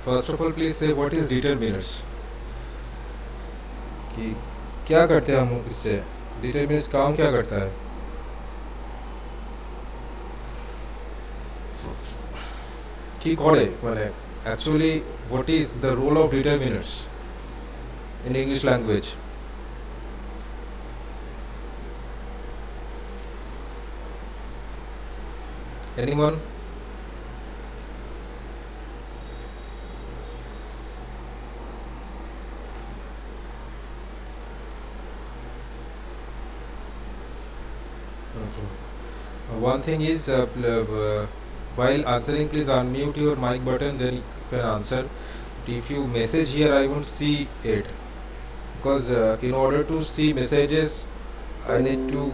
First of all please से what is determiners, कि क्या करते हैं हम इससे, डिटरमिनर्स काम क्या करता है। কি করে মানে actually what is the role of determiners in English language? Anyone? Okay. One thing is while answering please unmute your mic button, then you can answer. If you message here I won't see it, because in order to see messages I need to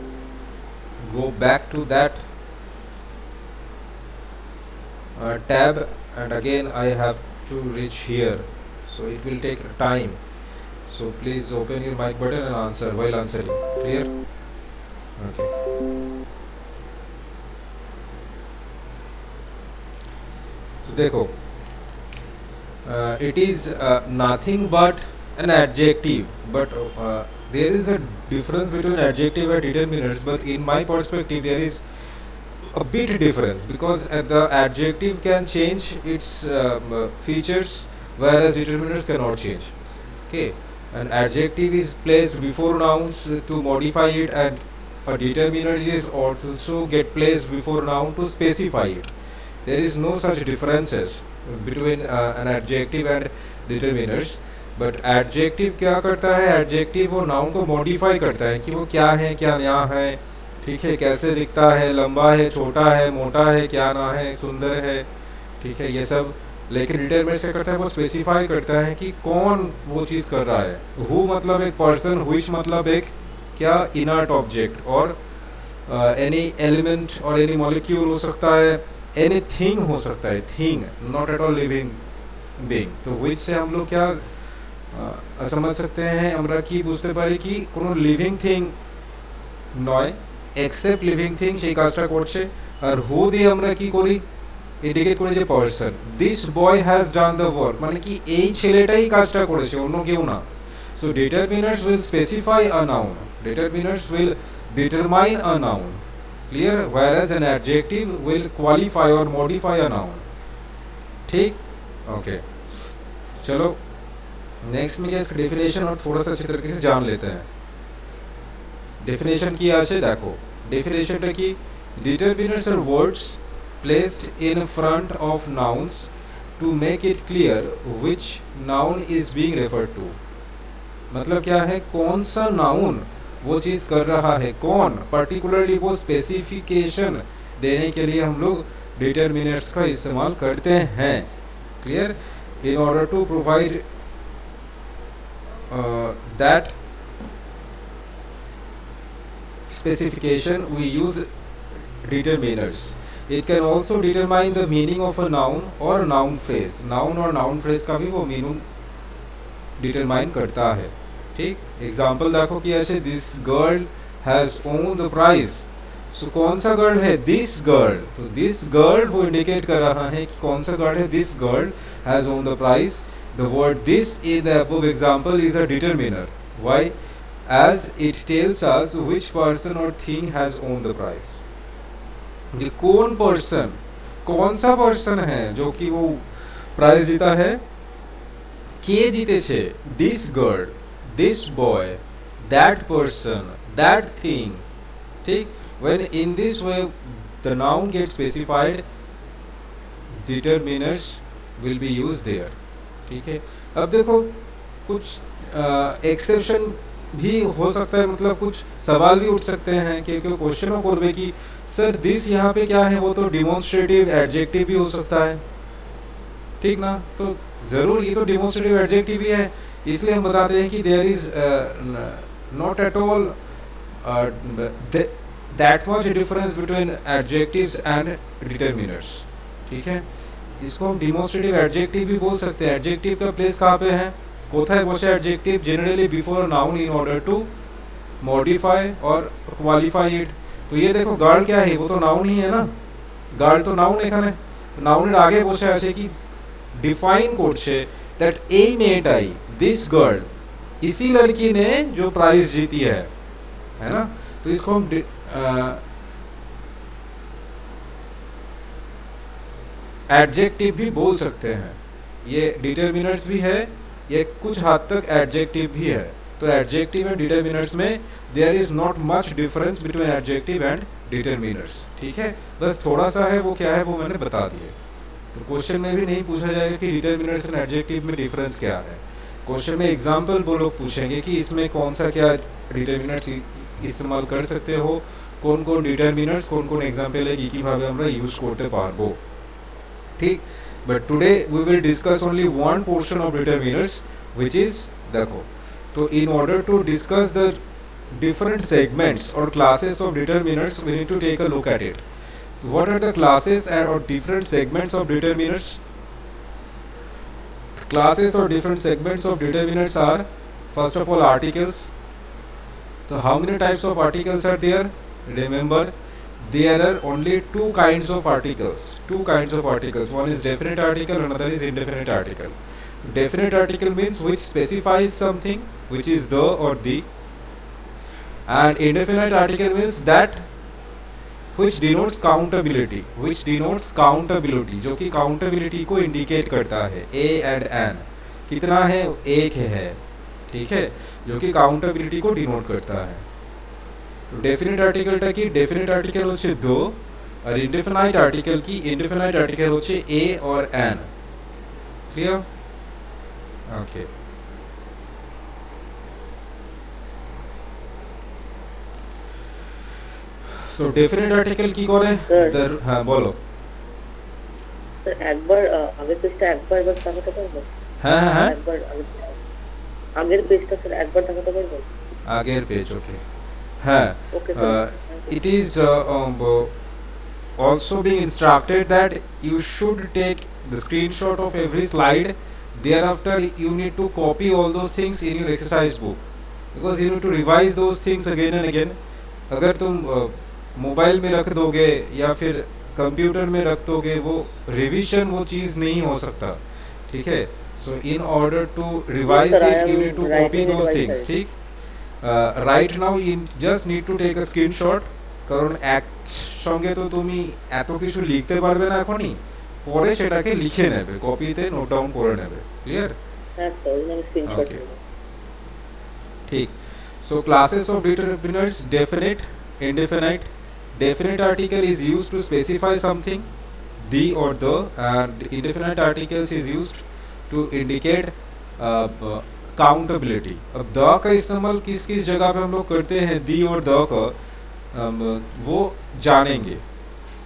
go back to that tab, and again I have to reach here, so it will take time. So please open your mic button and answer while answering. Clear? Okay. So देखो, it is nothing but an adjective, but there is a difference between adjective and determiners, but in my perspective there is a bit difference, because the adjective can change its features, whereas determiners cannot change. Okay, an adjective is placed before nouns to modify it, and a determiner is also get placed before noun to specify it. There is no such differences between an adjective and determiners. But adjective क्या करता है, adjective वो noun को modify करता है कि वो क्या है, क्या नया है, ठीक है, कैसे दिखता है, लंबा है, छोटा है, मोटा है, क्या ना है, सुंदर है, ठीक है, ये सब। लेकिन डिटरमिनर्स क्या करता है, वो स्पेसिफाई करता है कि कौन वो चीज़ कर रहा है। हु मतलब एक पर्सन, व्हिच मतलब एक क्या इनर्ट ऑब्जेक्ट, और एनी एलिमेंट और एनी मॉलिक्यूल हो सकता है, एनी थिंग हो सकता है, thing not at all living being. तो व्हिच से हम लोग क्या समझ सकते हैं, আমরা কি বুঝতে পারি কি কোনো লিভিং থিং নয়, এক্সেপ্ট লিভিং থিং সেই কাজটা করছে। আর হু দিয়ে আমরা কি করি, ইন্ডিকেট করি যে person, this boy has done the work, মানে কি এই ছেলেটাই কাজটা করেছে, অন্য কেউ না। So determiners will specify a noun, determiners will determine a noun, clear, whereas an adjective will qualify or modify a noun। ठीक, ओके, चलो नेक्स्ट में क्या इसका डेफिनेशन और थोड़ा सा अच्छी तरीके से जान लेते हैं। डेफिनेशन की আছে দেখো, डेफिनेशनটা কি, ডিটারমিনার্স আর words placed in front of nouns to make it clear which noun is being referred to। मतलब क्या है, कौन सा नाउन वो चीज़ कर रहा है, कौन पर्टिकुलरली, वो स्पेसिफिकेशन देने के लिए हम लोग डिटरमिनर्स का इस्तेमाल करते हैं। Clear, in order to provide that specification we use determiners। it can also determine the meaning of a noun or noun phrase, noun और noun phrase का भी वो meaning determine करता है। ठीक, एग्जाम्पल देखो कि ऐसे this girl has won the prize. So कौन सा गर्ल है, दिस गर्ल, तो दिस गर्ल वो इंडिकेट कर रहा है कि कौन सा गर्ल है, this girl has won the prize. The word this in the above example is a determiner। Why? As it tells us which person or thing has owned the prize। ये कौन person, कौन सा person है जो कि वो prize जीता है, के जीते छे, this girl, this boy, that person, that thing. ठीक, when in this way the noun gets specified, determiners will be used there। ठीक है, अब देखो कुछ एक्सेप्शन भी हो सकता है, मतलब कुछ सवाल भी उठ सकते हैं क्योंकि क्वेश्चनों को कि सर दिस यहाँ पे क्या है, वो तो डिमोन्स्ट्रेटिव एडजेक्टिव भी हो सकता है, ठीक ना, तो ज़रूर ये तो डिमोन्स्ट्रेटिव एडजेक्टिव भी है, इसलिए हम बताते हैं कि there is not at all that much difference between adjectives and determiners. ठीक है, इसको हम डिमोन्स्ट्रेटिव एडजेक्टिव भी बोल सकते हैं। एडजेक्टिव का प्लेस कहाँ पे है, कोথায় বসে adjective, generally before noun in order to modify और क्वालिफाई इट। तो ये देखो गार्ल क्या है, वो तो नाउन ही है ना, गार्ल तो नाउन এখানে, তো নাউনের আগে বসে আছে কি डिफाइन করছে that এই মেয়েটাই, this girl, इसी लड़की ने जो प्राइज जीती है ना। तो इसको हम एडजेक्टिव भी बोल सकते हैं। ये डिटरमिनर्स भी है, ये कुछ हद तक एडजेक्टिव भी है। तो एडजेक्टिव एंड डिटरमिनर्स में there is not much difference between adjective and determiners, ठीक है। बस थोड़ा सा है, वो क्या है वो मैंने बता दिए। तो क्वेश्चन में भी नहीं पूछा जाएगा कि डिटरमिनर्स एंड एडजेक्टिव में डिफरेंस क्या है। क्वेश्चन में एग्जाम्पल वो लोग पूछेंगे कि इसमें कौन सा क्या डिटरमिनर्स इस्तेमाल कर सकते हो, कौन कौन डिटरमिनर्स, कौन कौन एग्जाम्पल है की भावे আমরা यूज করতে পারবো, ठीक। But today we will discuss only one portion of determiners which is, देखो, तो in order to discuss the different segments or classes of determiners we need to take a look at it. What are the classes and or different segments of determiners? Classes or different segments of determiners are, first of all, articles. So how many types of articles are there? Remember, there are only two kinds of articles. One is definite article, another is indefinite article. Definite article means which specifies something, which is the or the, and indefinite article means that which denotes countability, जो कि countability को indicate करता है। a and n कितना है, एक है, ठीक है, जो कि countability को denote करता है। तो डेफिनेट आर्टिकल टा की डेफिनेट आर्टिकल होच्छे दो, और इंडेफिनाइट आर्टिकल की इंडेफिनाइट आर्टिकल होच्छे a और n। क्लियर? ओके। सो डेफिनेट आर्टिकल की করে হ্যাঁ বলো স্যার। একবার আগের পেজটা একবার বস দেখাতে পারবো? হ্যাঁ হ্যাঁ একবার আগের পেজটা স্যার একবার দেখাতে পারবো? আগের পেজ, ওকে। হ্যাঁ, it is also being instructed that you should take the screenshot of every slide. Thereafter you need to copy all those things in your exercise book, because you need to revise those things again and again. अगर तुम mobile में रख दोगे या फिर computer में रख दोगे, वो रिवीजन वो चीज़ नहीं हो सकता, ठीक है। So in order to revise it you need to copy those things, ठीक। Right now in just need to take a screenshot, কারণ একসঙ্গে তো তুমি এত কিছু লিখতে পারবে না এখনই, পরে সেটাকে লিখে নেবে, কপিতে নোট ডাউন করে নেবে। ক্লিয়ার? হ্যাঁ স্যার, আমি স্ক্রিনশট নেব। ঠিক। So classes of determiners, definite, indefinite. Definite article is used to specify something, the or the, and indefinite articles is used to indicate countability. अब the का इस्तेमाल किस किस जगह पे हम लोग करते हैं, the और the का वो जानेंगे,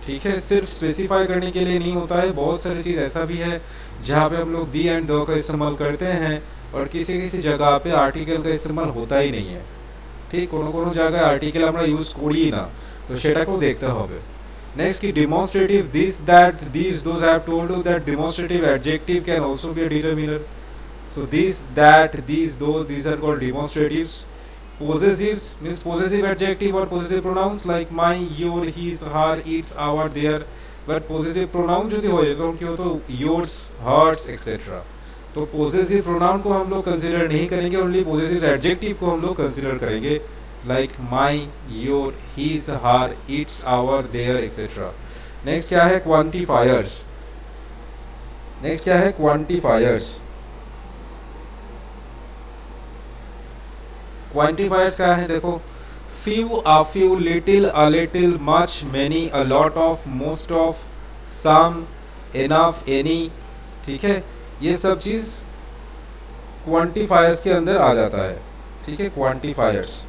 ठीक है। सिर्फ स्पेसिफाई करने के लिए नहीं होता है, बहुत सारी चीज़ ऐसा भी है जहाँ पे हम लोग the and the का इस्तेमाल करते हैं, और किसी किसी जगह पे आर्टिकल का इस्तेमाल होता ही नहीं है, ठीक। কোনো কোনো জায়গায় আর্টিকেল আমরা ইউজ করি না, তো সেটাকেও দেখতে হবে। নেক্সট কি demonstrative, this that this those I have told you that demonstrative adjective can also be a determiner. So this that this those this are called demonstratives. possessives means possessive adjective or possessive pronouns like my, your, his, her, its, our, their। but possessive pronoun যদি হয় তখন কি হতো, yours, hers, etc। तो possessive pronoun को हम लोग consider नहीं करेंगे, ओनली पोजेसिव एडजेक्टिव को हम लोग कंसीडर करेंगे, like my, your, his, her, its, our, their, etcetera. Next क्या है, क्वांटिफायर्स। क्वांटिफायर्स क्या है, देखो, few, a few, little, a little, much, many, a lot of, most of, some, enough, any, ठीक है। ये सब चीज क्वांटिफायर्स के अंदर आ जाता है, ठीक है। Quantifiers,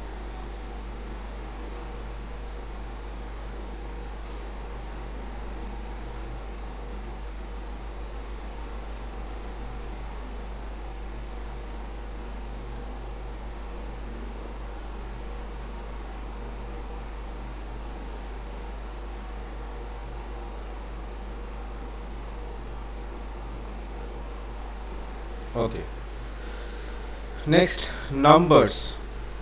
okay. Next numbers.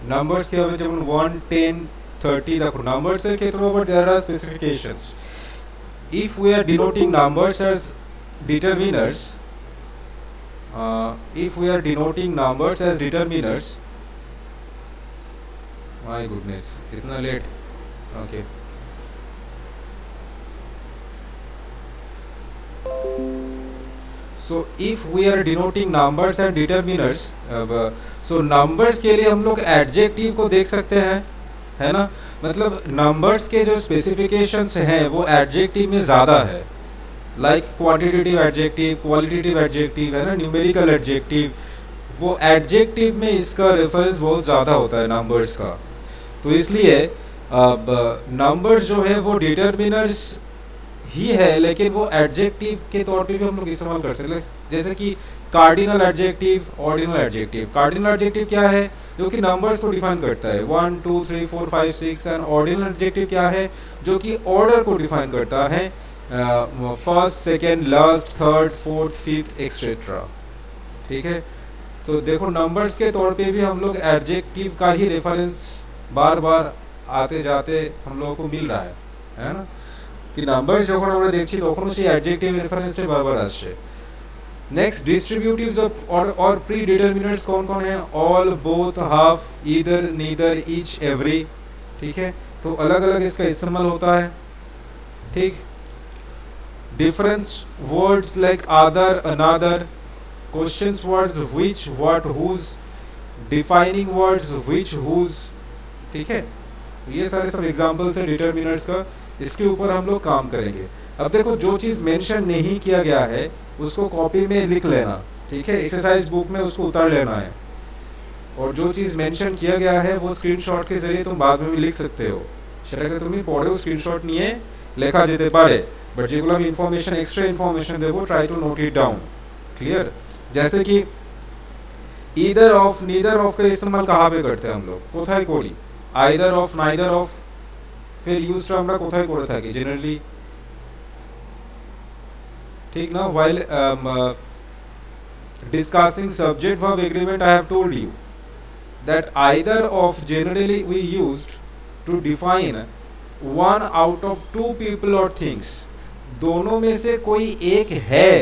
Numbers क्या होते हैं, 1, 10, 30 देखो नंबर्स এর ক্ষেত্রে but there are specifications. If we are denoting numbers as determiners, if we are denoting numbers as determiners, my goodness, इतना late, okay. So if we are denoting numbers and determiners, so numbers के लिए हम लोग adjective को देख सकते हैं, है ना. मतलब numbers के जो specifications हैं वो adjective में ज़्यादा है, like quantitative adjective, qualitative adjective, है ना, numerical adjective. वो adjective में इसका reference बहुत ज़्यादा होता है numbers का. तो इसलिए numbers जो है वो determiners ही है, लेकिन वो एडजेक्टिव के तौर पे भी हम लोग इस्तेमाल कर सकते हैं. जैसे कि cardinal adjective, ordinal adjective. Cardinal adjective क्या है? जो कि नंबर्स को डिफाइन करता है, 1 2 3 4 5 6. एंड ऑर्डिनल एडजेक्टिव क्या है? जो कि ऑर्डर को डिफाइन करता है, first, second, last, third, fourth, fifth etcetera. ठीक है. तो देखो नंबर्स के तौर पे भी हम लोग एडजेक्टिव का ही रेफरेंस बार बार आते जाते हम लोगों को मिल रहा है ना. कि নাম্বারস যখন আমরা দেখছি তখন সেই অ্যাডজেক্টিভ রেফারেন্সটা বারবার আসছে. নেক্সট, ডিস্ট্রিবিউটিভস और প্রি ডিটারমিনার্স कौन कौन है? All, both, half, either, neither, each, every. ठीक है. तो अलग अलग इसका इस्तेमाल होता है. ठीक. Difference words like other, another, questions words which, what, whose, defining words which, whose. ठीक है. तो ये सारे सब एग्जांपल्स है डिटरमिनर्स का. इसके ऊपर हम लोग काम करेंगे. अब देखो जो चीज़ मेंशन नहीं किया गया है उसको कॉपी में लिख लेना. ठीक है. एक्सरसाइज बुक में उसको उतार लेना है. और जो चीज़ मेंशन किया गया है वो स्क्रीनशॉट के जरिए तुम बाद में भी लिख सकते हो. সেটাকে তুমি পড়েও স্ক্রিনশট নিয়ে লেখা যেতে পারে. বাট যেগুলো আমি ইনফরমেশন, এক্সট্রা ইনফরমেশন দেবো, try to note it down. Clear. जैसे कि ईदर ऑफ, नीदर ऑफ का इस्तेमाल कहाँ पे करते हैं हम लोग? কোথায় করি? Either of, neither of. फिर यूजটা আমরা কোথায় করে থাকি জেনারেলি? ठीक ना. while discussing subject verb agreement I have told you that either of generally we used to define one out of two people or things. दोनों में से कोई एक है,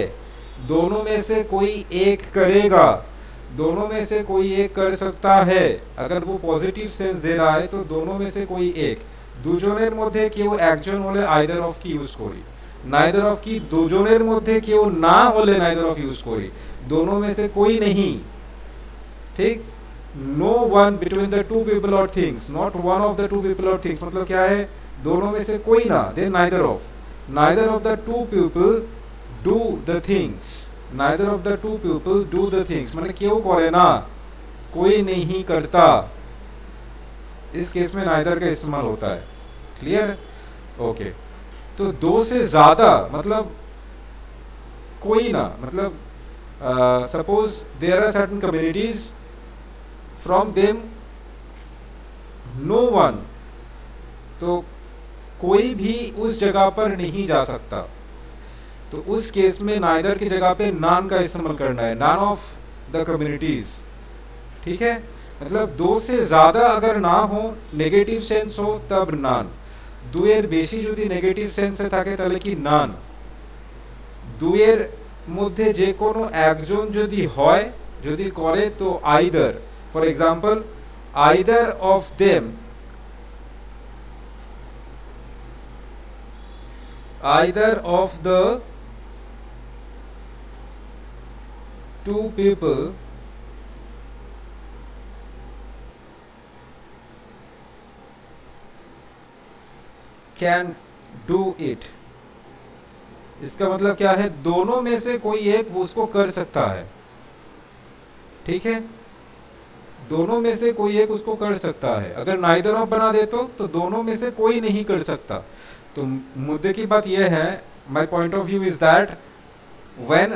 दोनों में से कोई एक करेगा, दोनों में से कोई एक कर सकता है. अगर वो पॉजिटिव सेंस दे रहा है तो दोनों में से कोई एक. দুজনের মধ্যে কেউ একজন হলে আইদার অফ কি ইউজ করি. নাইদার অফ কি দুজনের মধ্যে কেউ না হলে নাইদার অফ ইউজ করি. दोनों में से कोई नहीं. ठीक. No one between the two people और things, not one of the two people और थिंग्स. मतलब क्या है? दोनों में से कोई ना, then neither of. Neither of the two people do the things. Neither of the two people do the things মানে কেউ করে না, कोई नहीं करता. इस केस में नाइदर का इस्तेमाल होता है. क्लियर. ओके. तो दो से ज्यादा मतलब कोई ना, मतलब suppose there are certain communities, from them no one. तो कोई भी उस जगह पर नहीं जा सकता. तो उस केस में नाइदर की जगह पे नान का इस्तेमाल करना है, नान ऑफ द कम्युनिटीज. ठीक है. मतलब दो से ज़्यादा अगर ना हो, नेगेटिव सेंस हो, तब नान. दुएर बेशी যদি নেগেটিভ সেন্সে থাকে তাহলে কি নান. দুয়ের মধ্যে যে কোনো একজন যদি হয়, যদি করে তো either. For example, either of them, either of the two people can do it. इसका मतलब क्या है? दोनों में से कोई एक वो उसको कर सकता है. ठीक है. दोनों में से कोई एक उसको कर सकता है. अगर नाइदर ऑफ बना दे तो दोनों में से कोई नहीं कर सकता. तो मुद्दे की बात यह है, my point of view is that when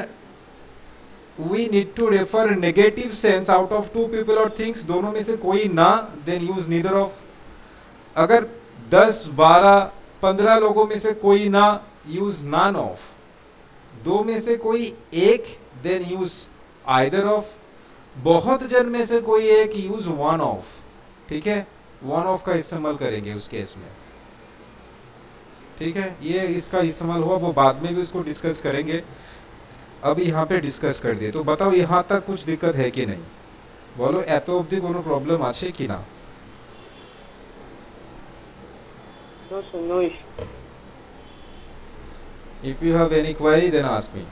we need to refer negative sense out of two people और थिंग्स, दोनों में से कोई ना, देन यूज नीदर ऑफ. अगर 10 12 15 लोगों में से कोई ना, यूज नॉन ऑफ. दो में से कोई एक, देन यूज आइदर ऑफ. बहुत जन में से कोई एक, यूज वन ऑफ. ठीक है. वन ऑफ का इस्तेमाल करेंगे उस केस में. ठीक है. ये इसका इस्तेमाल हुआ, वो बाद में भी उसको डिस्कस करेंगे. अब यहाँ पे डिस्कस कर दिए, तो बताओ यहाँ तक कुछ दिक्कत है कि नहीं? बोलो एत অবধি কোনো প্রবলেম আছে কি না? No issue. If you have any query then ask me.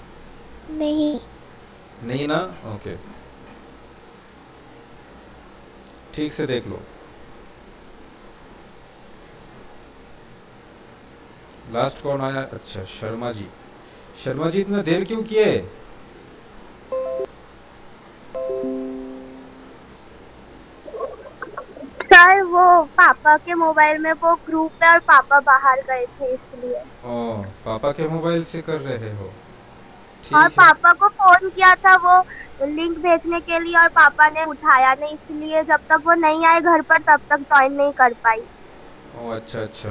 नहीं ना? ओके, ठीक से देख लो। लास्ट कौन आया? अच्छा शर्मा जी। शर्मा जी इतना देर क्यों किए? सर वो पापा के मोबाइल में वो ग्रुप है और पापा बाहर गए थे इसलिए। ओ, पापा के मोबाइल से कर रहे हो? ठीक और है। पापा को फोन किया था वो लिंक भेजने के लिए और पापा ने उठाया नहीं, इसलिए जब तक वो नहीं आए घर पर तब तक ज्वाइन नहीं कर पाई। ओ अच्छा अच्छा,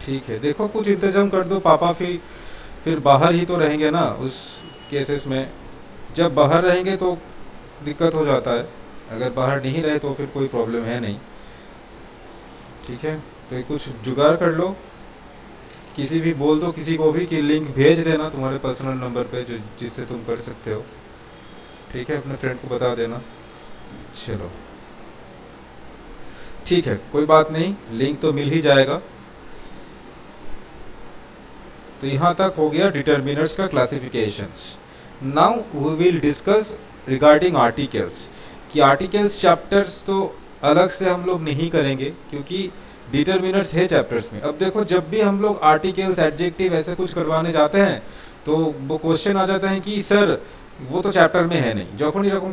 ठीक है। देखो कुछ इंतजाम कर दो, पापा फिर बाहर ही तो रहेंगे ना उस केसेस में। जब बाहर रहेंगे तो दिक्कत हो जाता है, अगर बाहर नहीं रहे तो फिर कोई प्रॉब्लम है नहीं। ठीक है, तो कुछ जुगाड़ कर लो, किसी भी बोल दो किसी को भी कि लिंक भेज देना तुम्हारे पर्सनल नंबर पे जो जिससे तुम कर सकते हो। ठीक है, अपने फ्रेंड को बता देना। चलो ठीक है, कोई बात नहीं, लिंक तो मिल ही जाएगा। तो यहाँ तक हो गया डिटर्मिनर्स का classifications. Now we will discuss regarding articles. कि आर्टिकल्स चैप्टर्स तो अलग से हम लोग नहीं करेंगे क्योंकि डिटर्मिनर्स है चैप्टर्स में। अब देखो जब भी हम लोग आर्टिकल्स एडजेक्टिव ऐसे कुछ करवाने जाते हैं तो वो क्वेश्चन आ जाता है कि सर वो तो চ্যাপ্টার में है नहीं। যখন এরকম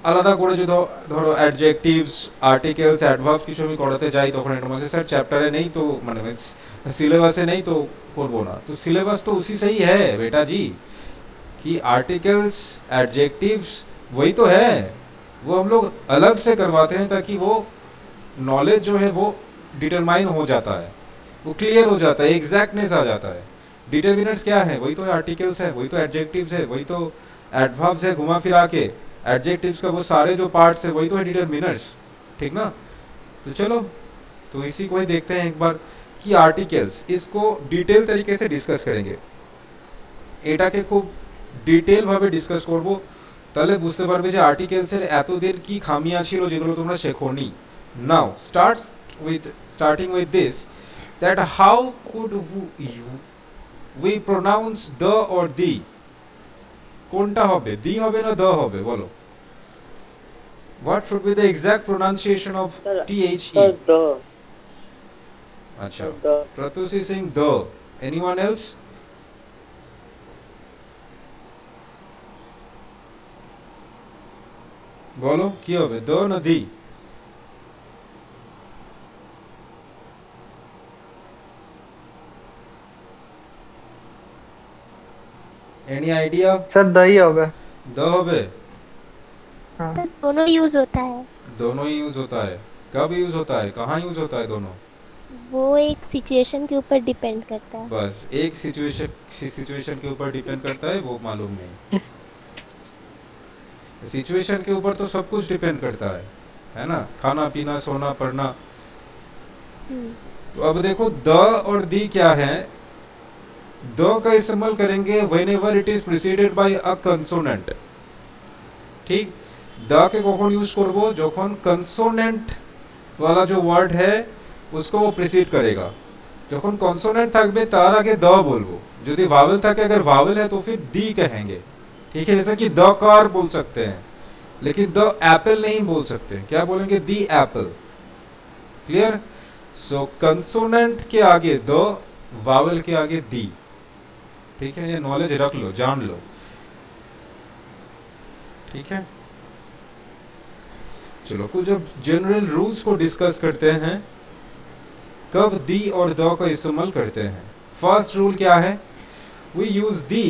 আলাদা করে যদি ধরো অ্যাডজেক্টিভস আর্টিকেলস অ্যাডভার্বস কিছু আমি করাতে যাই তখন এটা বলছে স্যার চ্যাপ্টারে নেই तो মানে सिलेबस नहीं तो করব না। तो सिलेबस तो उसी से ही है बेटा जी कि आर्टिकल्स एडजेक्टिव्स वही तो है, वो हम लोग अलग से करवाते हैं ताकि वो नॉलेज जो है वो डिटरमाइन हो जाता है, वो क्लियर हो जाता है, एग्जैक्टनेस आ जाता है। डिटर्मिनर्स क्या है? वही तो आर्टिकल्स है, वही तो एडजेक्टिव्स है, वही तो एडवर्ब्स है, घुमा फिरा के एडजेक्टिव्स का वो सारे जो पार्ट्स है वही तो है डिटर्मिनर्स। ठीक ना? तो चलो तो इसी को ही देखते हैं एक बार कि आर्टिकल्स, इसको डिटेल तरीके से डिस्कस करेंगे। এটাকে খুব ডিটেল ভাবে ডিসকাস করব, তাহলে বুঝতে পারবে যে আর্টিকেলসের এতদের কি খামিয়া ছিল যেগুলো তোমরা শেখোনি। নাও starting with this, that how could we pronounce the or the? কোনটা হবে? the হবে না the হবে বলো? What should be the exact pronunciation of the? আচ্ছা, Pratyush is saying the. Anyone else? বলো কি হবে, the না the? Any idea? सर दही होगा। the হবে? हाँ। सर दोनों यूज होता है। दोनों ही यूज होता है। कब यूज होता है, कहाँ यूज होता है दोनों? वो एक सिचुएशन के ऊपर डिपेंड करता है। बस एक सिचुएशन के ऊपर डिपेंड करता है, वो मालूम नहीं। सिचुएशन के ऊपर तो सब कुछ डिपेंड करता है ना? खाना पीना सोना पढ़ना। तो अब देखो द और दी क्या है। द का इस्तेमाल करेंगे whenever it is preceded by a consonant। ठीक, द के कখন यूज করব যখন consonant वाला जो वर्ड है उसको वो प्रिसीड करेगा। যখন consonant থাকবে তার আগে द বলবো, যদি ভাওয়েল থাকে अगर ভাওয়েल है तो फिर दी कहेंगे। ठीक है, जैसे कि द कार बोल सकते हैं लेकिन द एप्पल नहीं बोल सकते, क्या बोलेंगे? दी एप्पल। क्लियर? सो कंसोनेंट के आगे द, वावल के आगे दी। ठीक है, ये नॉलेज रख लो, जान लो। ठीक है, चलो कुछ अब जनरल रूल्स को डिस्कस करते हैं, कब दी और द का इस्तेमाल करते हैं। फर्स्ट रूल क्या है? We use the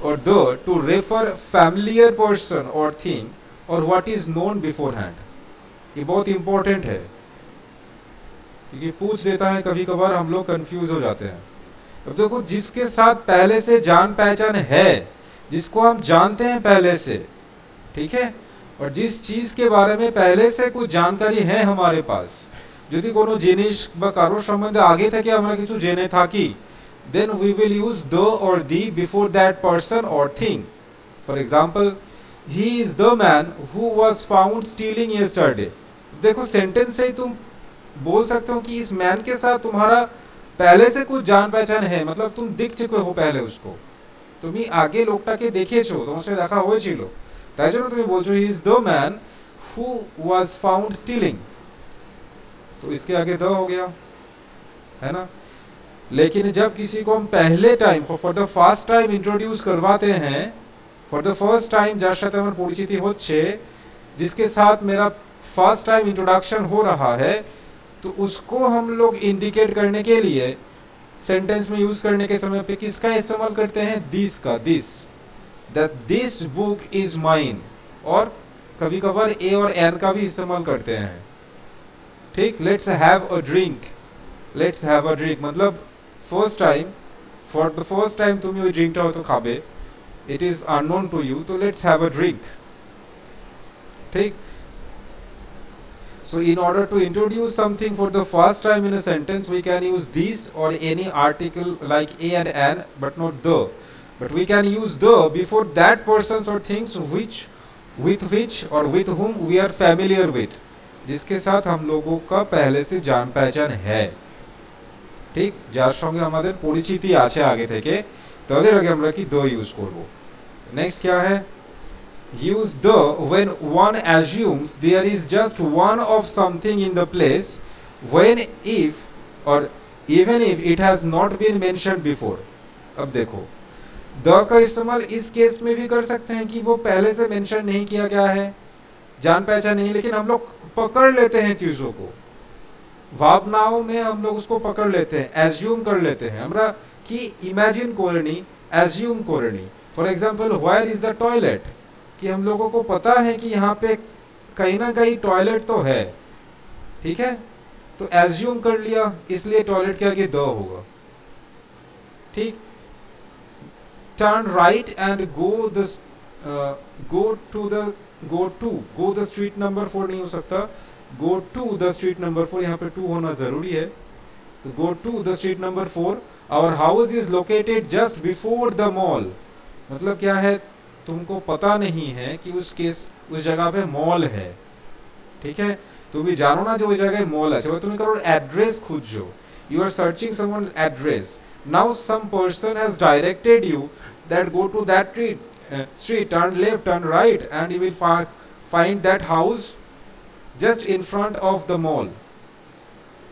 or the to refer familiar person or thing or what is known beforehand। ये बहुत इंपॉर्टेंट है क्योंकि पूछ देता है कभी कभार, हम लोग कंफ्यूज हो जाते हैं। अब देखो जिसके साथ पहले से जान पहचान है, जिसको हम जानते हैं पहले से, ठीक है, और जिस चीज के बारे में पहले से कुछ जानकारी है हमारे पास, যদি কোনো জিনিস বা কারোর সম্বন্ধে আগে থেকে আমরা কিছু জেনে থাকি then we will use the or the before that person or thing. For example, he is the man who was found stealing yesterday. देखो सेंटेंस से ही तुम बोल सकते हो कि इस मैन के साथ तुम्हारा पहले से कुछ जान पहचान है, मतलब तुम दिख चुके हो पहले उसको, তুমি আগে লোকটাকে দেখেছো, তোমার সাথে দেখা হয়েছিল, তাই জন্য তুমি বলছো he is the man who was found stealing. तो इसके आगे द हो गया, है ना। लेकिन जब किसी को हम पहले time for the first time introduce करवाते हैं, फॉर द फर्स्ट टाइम যার সাথে আমার পরিচিতি হচ্ছে, जिसके साथ मेरा फर्स्ट टाइम इंट्रोडक्शन हो रहा है, तो उसको हम लोग इंडिकेट करने के लिए सेंटेंस में यूज करने के समय पे किसका इस्तेमाल करते हैं, दिस का, this, that this book is mine, और कभी कभार ए और एन का भी इस्तेमाल करते हैं। ठीक, let's have a drink, let's have a drink मतलब first time, for the first time তুমি ওই ড্রিঙ্কটা হয়তো খাবে, it is unknown to you, तो लेट्स हैव अ ड्रिंक। ठीक, so in order to introduce something for the first time in a sentence, we can use this or any article like a and an, but not the, but we can use the before that persons or things which, with which or with whom we are familiar with, जिसके साथ हम लोगों का पहले से जान पहचान है। ठीक, যার সঙ্গে আমাদের পরিচিতি আছে আগে থেকে, তাদের আগে আমরা কি the use করব। নেক্সট क्या है, use the when one assumes there is just one of something in the place, when if or even if it has not been mentioned before। अब देखो the का इस्तेमाल इस केस में भी कर सकते हैं कि वो पहले से मेंशन नहीं किया गया है, जान पहचान नहीं, लेकिन हम लोग पकड़ लेते हैं चीजों को, भावनाओं में हम लोग उसको पकड़ लेते हैं, एज्यूम कर लेते हैं हमरा कि इमेजिन कोरनी, एज्यूम कोरनी। For example, where is the toilet, कि हम लोगों को पता है कि यहाँ पे कहीं ना कहीं टॉयलेट तो है, ठीक है, तो एज्यूम कर लिया, इसलिए टॉयलेट के आगे द होगा। ठीक, turn right and go the street number 4 नहीं हो सकता, go to the street number 4, यहाँ पे 2 होना जरूरी है, तो go to the street number 4, our house is located just before the mall. मतलब क्या है, तुमको पता नहीं है कि उस जगह पे मॉल है, ठीक है, तुम भी जानो ना जो उस जगह मॉल है, तुम करो एड्रेस खुजो, you are searching someone address, now some person has directed you that go to that street, turn left, turn right, and you will find that house just in front of the mall।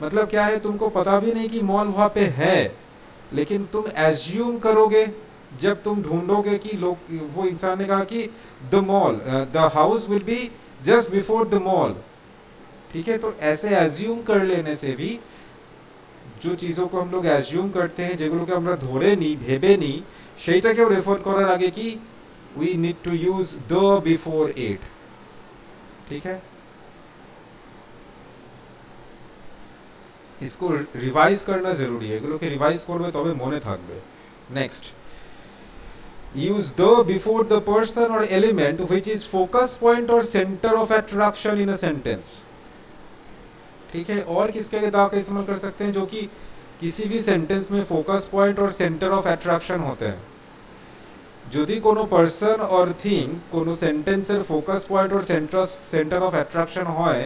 मतलब क्या है, तुमको पता भी नहीं कि mall वहां पे है, लेकिन तुम एज्यूम करोगे जब तुम ढूंढोगे कि लोग, वो इंसान ने कहा कि the mall, the house will be just before the mall. ठीक है, तो ऐसे एज्यूम कर लेने से भी, जो चीजों को हम लोग एज्यूम करते हैं, যেগুলোকে আমরা ধরে নি, ভেবে নি, সেইটাকেও রেফার করার আগে কি we need to use the before it। ठीक है, इसको रिवाइज करना जरूरी है, এগুলোকে রিভাইজ করবে তবে মনে থাকবে। Next, use the before the person or element which is focus point or center of attraction in a sentence। ठीक है, और किसके आगे द का इस्तेमाल कर सकते हैं, जो कि किसी भी सेंटेंस में फोकस पॉइंट और सेंटर ऑफ अट्रैक्शन होते हैं। যদি কোনো পার্সন और থিং কোনো সেন্টেন্সের ফোকাস পয়েন্ট और सेंटर ऑफ अट्रैक्शन হয়,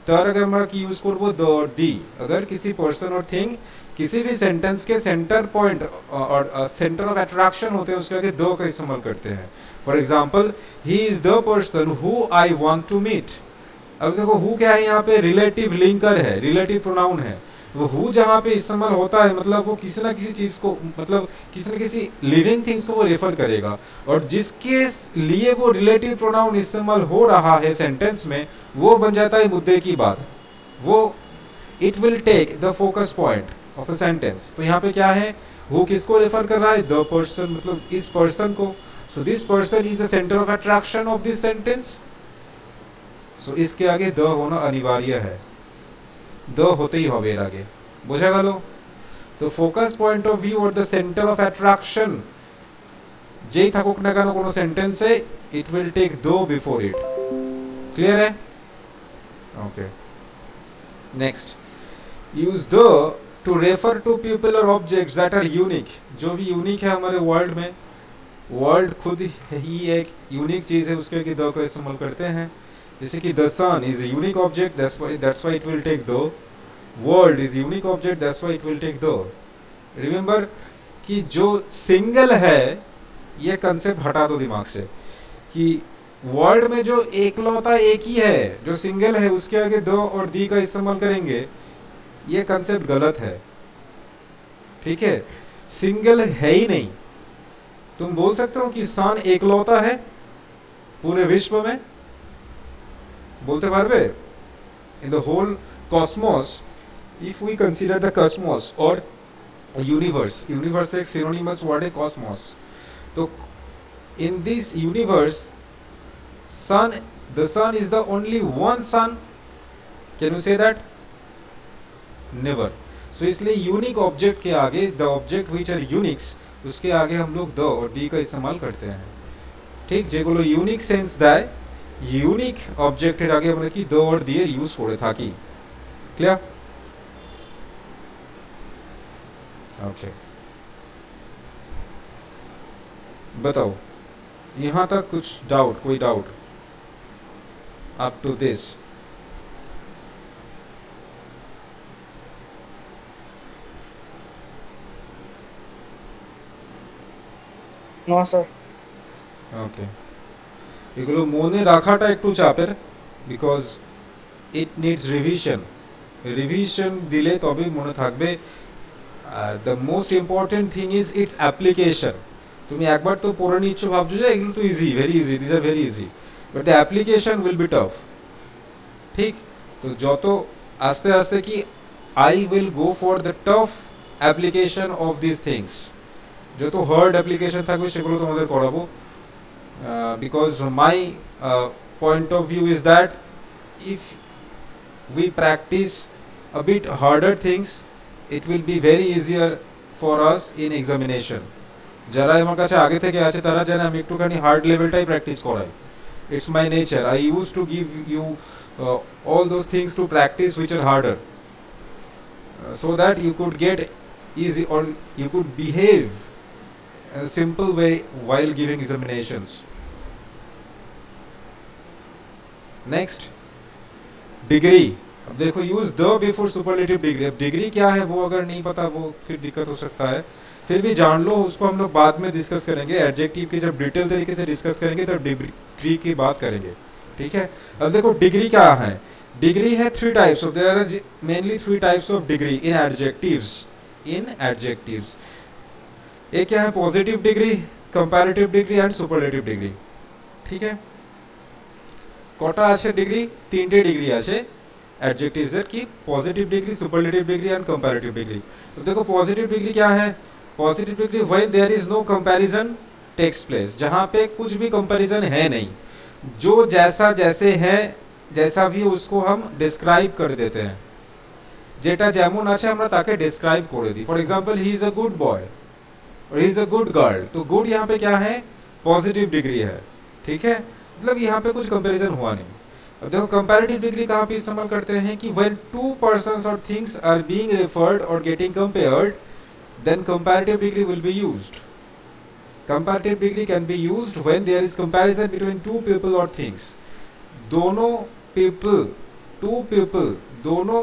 তার আগে আমরা কি ইউজ করব, द और दी। अगर किसी पर्सन और थिंग किसी भी सेंटेंस के सेंटर पॉइंट और सेंटर ऑफ अट्रैक्शन होते हैं, उसके आगे द का इस्तेमाल करते हैं। For example, he is the person who I want to meet. अब देखो हु क्या है, यहाँ पे रिलेटिव लिंकर है, रिलेटिव प्रोनाउन है, वो हु जहाँ पे इस्तेमाल होता है, मतलब वो किसी ना किसी चीज को, मतलब किसी न किसी लिविंग थिंग्स को वो रेफर करेगा, और जिसके लिए वो रिलेटिव प्रोनाउन इस्तेमाल हो रहा है सेंटेंस में, वो बन जाता है मुद्दे की बात, वो it will take the focus point of a sentence. तो यहाँ पे क्या है, हु किसको रेफर कर रहा है, द पर्सन, मतलब इस पर्सन को। So this person is the centre of attraction of this sentence. So इसके आगे द होना अनिवार्य है, द होते ही হবে এর আগে, বোঝা গেল। তো focus point of view or the centre of attraction যেই থাকুক না কেন কোনো সেন্টেন্সে, it will take the before it. Clear है? Okay, next, use the to refer to people or objects that are unique, जो भी यूनिक है हमारे वर्ल्ड में, वर्ल्ड खुद ही एक यूनिक चीज़ है, उसके लिए द का इस्तेमाल करते हैं। जैसे कि the sun is a unique object, that's why it will take the. World is unique object, that's why it will take the. Remember कि जो सिंगल है, ये कंसेप्ट हटा दो दिमाग से, कि वर्ल्ड में जो एकलौता एक ही है जो सिंगल है, उसके आगे द और दी का इस्तेमाल करेंगे, ये कंसेप्ट गलत है। ठीक है, सिंगल है ही नहीं। तुम बोल सकते हो कि सन एकलौता है पूरे विश्व में, बोलते पारबे? In the whole cosmos, if we consider the cosmos और यूनिवर्स, यूनिवर्स एक सिनोनिमस वर्ड है कॉस्मोस, तो in this universe sun, the sun is the only one sun, can you say that? Never. So इसलिए unique object के आगे, the object which are uniques, उसके आगे हम लोग द और दी का इस्तेमाल करते हैं। ठीक, যেগুলো ইউনিক সেন্স দেয়, ইউনিক অবজেক্টের আগে আমরা কি দ और দিয়ে ইউজ করে থাকি। ক্লিয়ার? ओके, बताओ यहाँ तक कुछ डाउट, कोई doubt up to this? No sir. Okay, এগুলো মনে রাখাটা একটু চাপের, because it needs revision. Revision দিলে তবে মনে থাকবে। The most important thing is its application. তুমি একবার তো পড়ে নিচ্ছ, ভাবছো যে এগুলো তো easy, very easy, this are very easy, but the application will be tough। ठीक, तो যত আস্তে আস্তে কি I will go for the tough application of these things, যত hard application থাকবে সেগুলো তোমাদের করাবো, because my point of view is that if we practice a bit harder things, it will be very easier for us in examination। যারা আমার কাছে আগে থেকে আছে তারা জানে আমি একটুখানি হার্ড লেভেলটাই প্র্যাকটিস করাই। It's my nature. I used to give you all those things to practice which are harder, so that you could get easy, or you could behave in a simple way while giving examinations। Next, degree। अब देखो, use the before superlative degree। अब degree क्या है वो अगर नहीं पता, वो फिर दिक्कत हो सकता है। फिर भी जान लो, उसको हम लोग बाद में डिस्कस करेंगे। एडजेक्टिव की जब डिटेल तरीके से डिस्कस करेंगे तब डिग्री की बात करेंगे। ठीक है, अब देखो डिग्री क्या है। डिग्री है 3 types of, there are mainly 3 types of degree in adjectives. In adjectives एक क्या है, positive degree, comparative degree and superlative degree. ठीक है, কটা আছে ডিগ্রি? 3টে ডিগ্রি আছে एडजेक्टिव्स की, positive degree, superlative degree and comparative degree. तो देखो पॉजिटिव डिग्री क्या है? Positive degree when there is no comparison takes place, जहाँ पे कुछ भी कंपैरिजन है नहीं, जो जैसा जैसे है, जैसा भी उसको हम डिस्क्राइब कर देते हैं। যেটা যেমন আছে আমরা তাকে डिस्क्राइब করে দিই। For example, he is a good boy और he is a good girl. तो गुड यहाँ पे क्या है? पॉजिटिव डिग्री है। ठीक है, मतलब यहाँ पे कुछ कंपैरिजन हुआ नहीं। अब देखो कंपैरेटिव डिग्री कहाँ पे इस्तेमाल करते हैं कि when two persons or things are being referred or getting compared, then comparative degree will be used। Comparative degree can be used when there is comparison between two people or things। दोनों people, two people, दोनों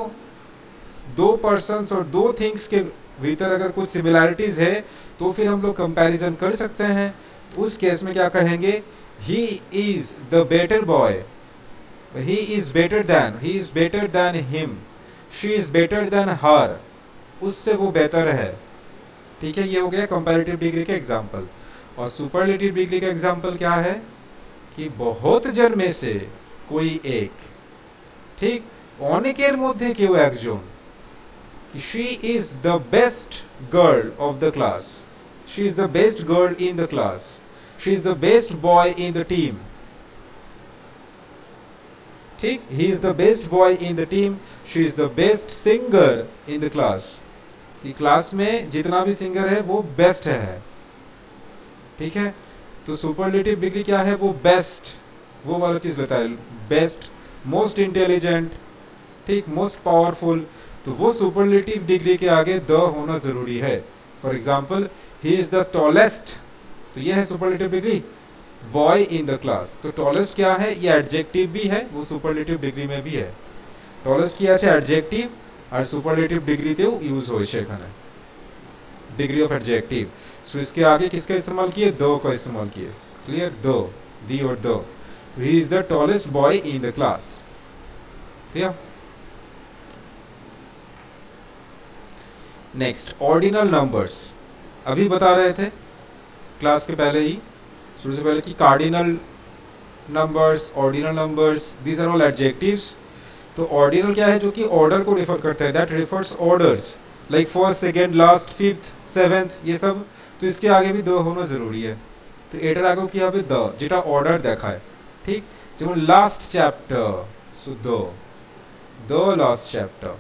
दो persons और दो things के भीतर अगर कुछ similarities है तो फिर हम लोग comparison कर सकते हैं। उस केस में क्या कहेंगे? He is the better boy, he is better than, he is better than him, she is better than her, उससे वो बेहतर है। ठीक है, ये हो गया कंपैरेटिव डिग्री के एग्जाम्पल। और सुपरलेटिव डिग्री का एग्जाम्पल क्या है कि बहुत जन में से कोई एक, ठीक, অনেকের মধ্যে কেউ একজন, she is the best girl of the class, she is the best girl in the class, she is the best boy in the team। ठीक, he is the best boy in the team, she is the best singer in the class। कि class में जितना भी singer है वो best है। ठीक है, तो सुपरलेटिव डिग्री क्या है? वो बेस्ट, वो वाला चीज लेता है, बेस्ट, मोस्ट इंटेलिजेंट, ठीक, मोस्ट पावरफुल। तो वो सुपरलेटिव डिग्री के आगे द होना जरूरी है। For example, he is the tallest, तो ये है superlative degree, boy in the class. तो टॉलेस्ट क्या है, ये एडजेक्टिव भी है, वो सुपरलेटिव डिग्री में भी है। टॉलेस्ट কি আছে एडजेक्टिव और सुपरलेटिव डिग्रीতেও ইউজ হয়েছে এখানে, डिग्री ऑफ एडजेक्टिव। सो इसके आगे किसका इस्तेमाल किए, द का इस्तेमाल किए। क्लियर, द, दी और द। तो ही is the tallest boy in the class. Clear. Next, ordinal numbers. अभी बता रहे थे क्लास के पहले ही, शुरू से पहले, कि cardinal numbers, ordinal numbers, these are all adjectives. तो ऑर्डिनल क्या है, जो कि ऑर्डर को रिफर करता है, that refers orders, like first, second, last, fifth, seventh, ये सब। तो इसके आगे भी द होना जरूरी है। तो एटार आगे কি হবে, द, যেটা অর্ডার দেখায়। ঠিক, যেমন last chapter, so the last chapter.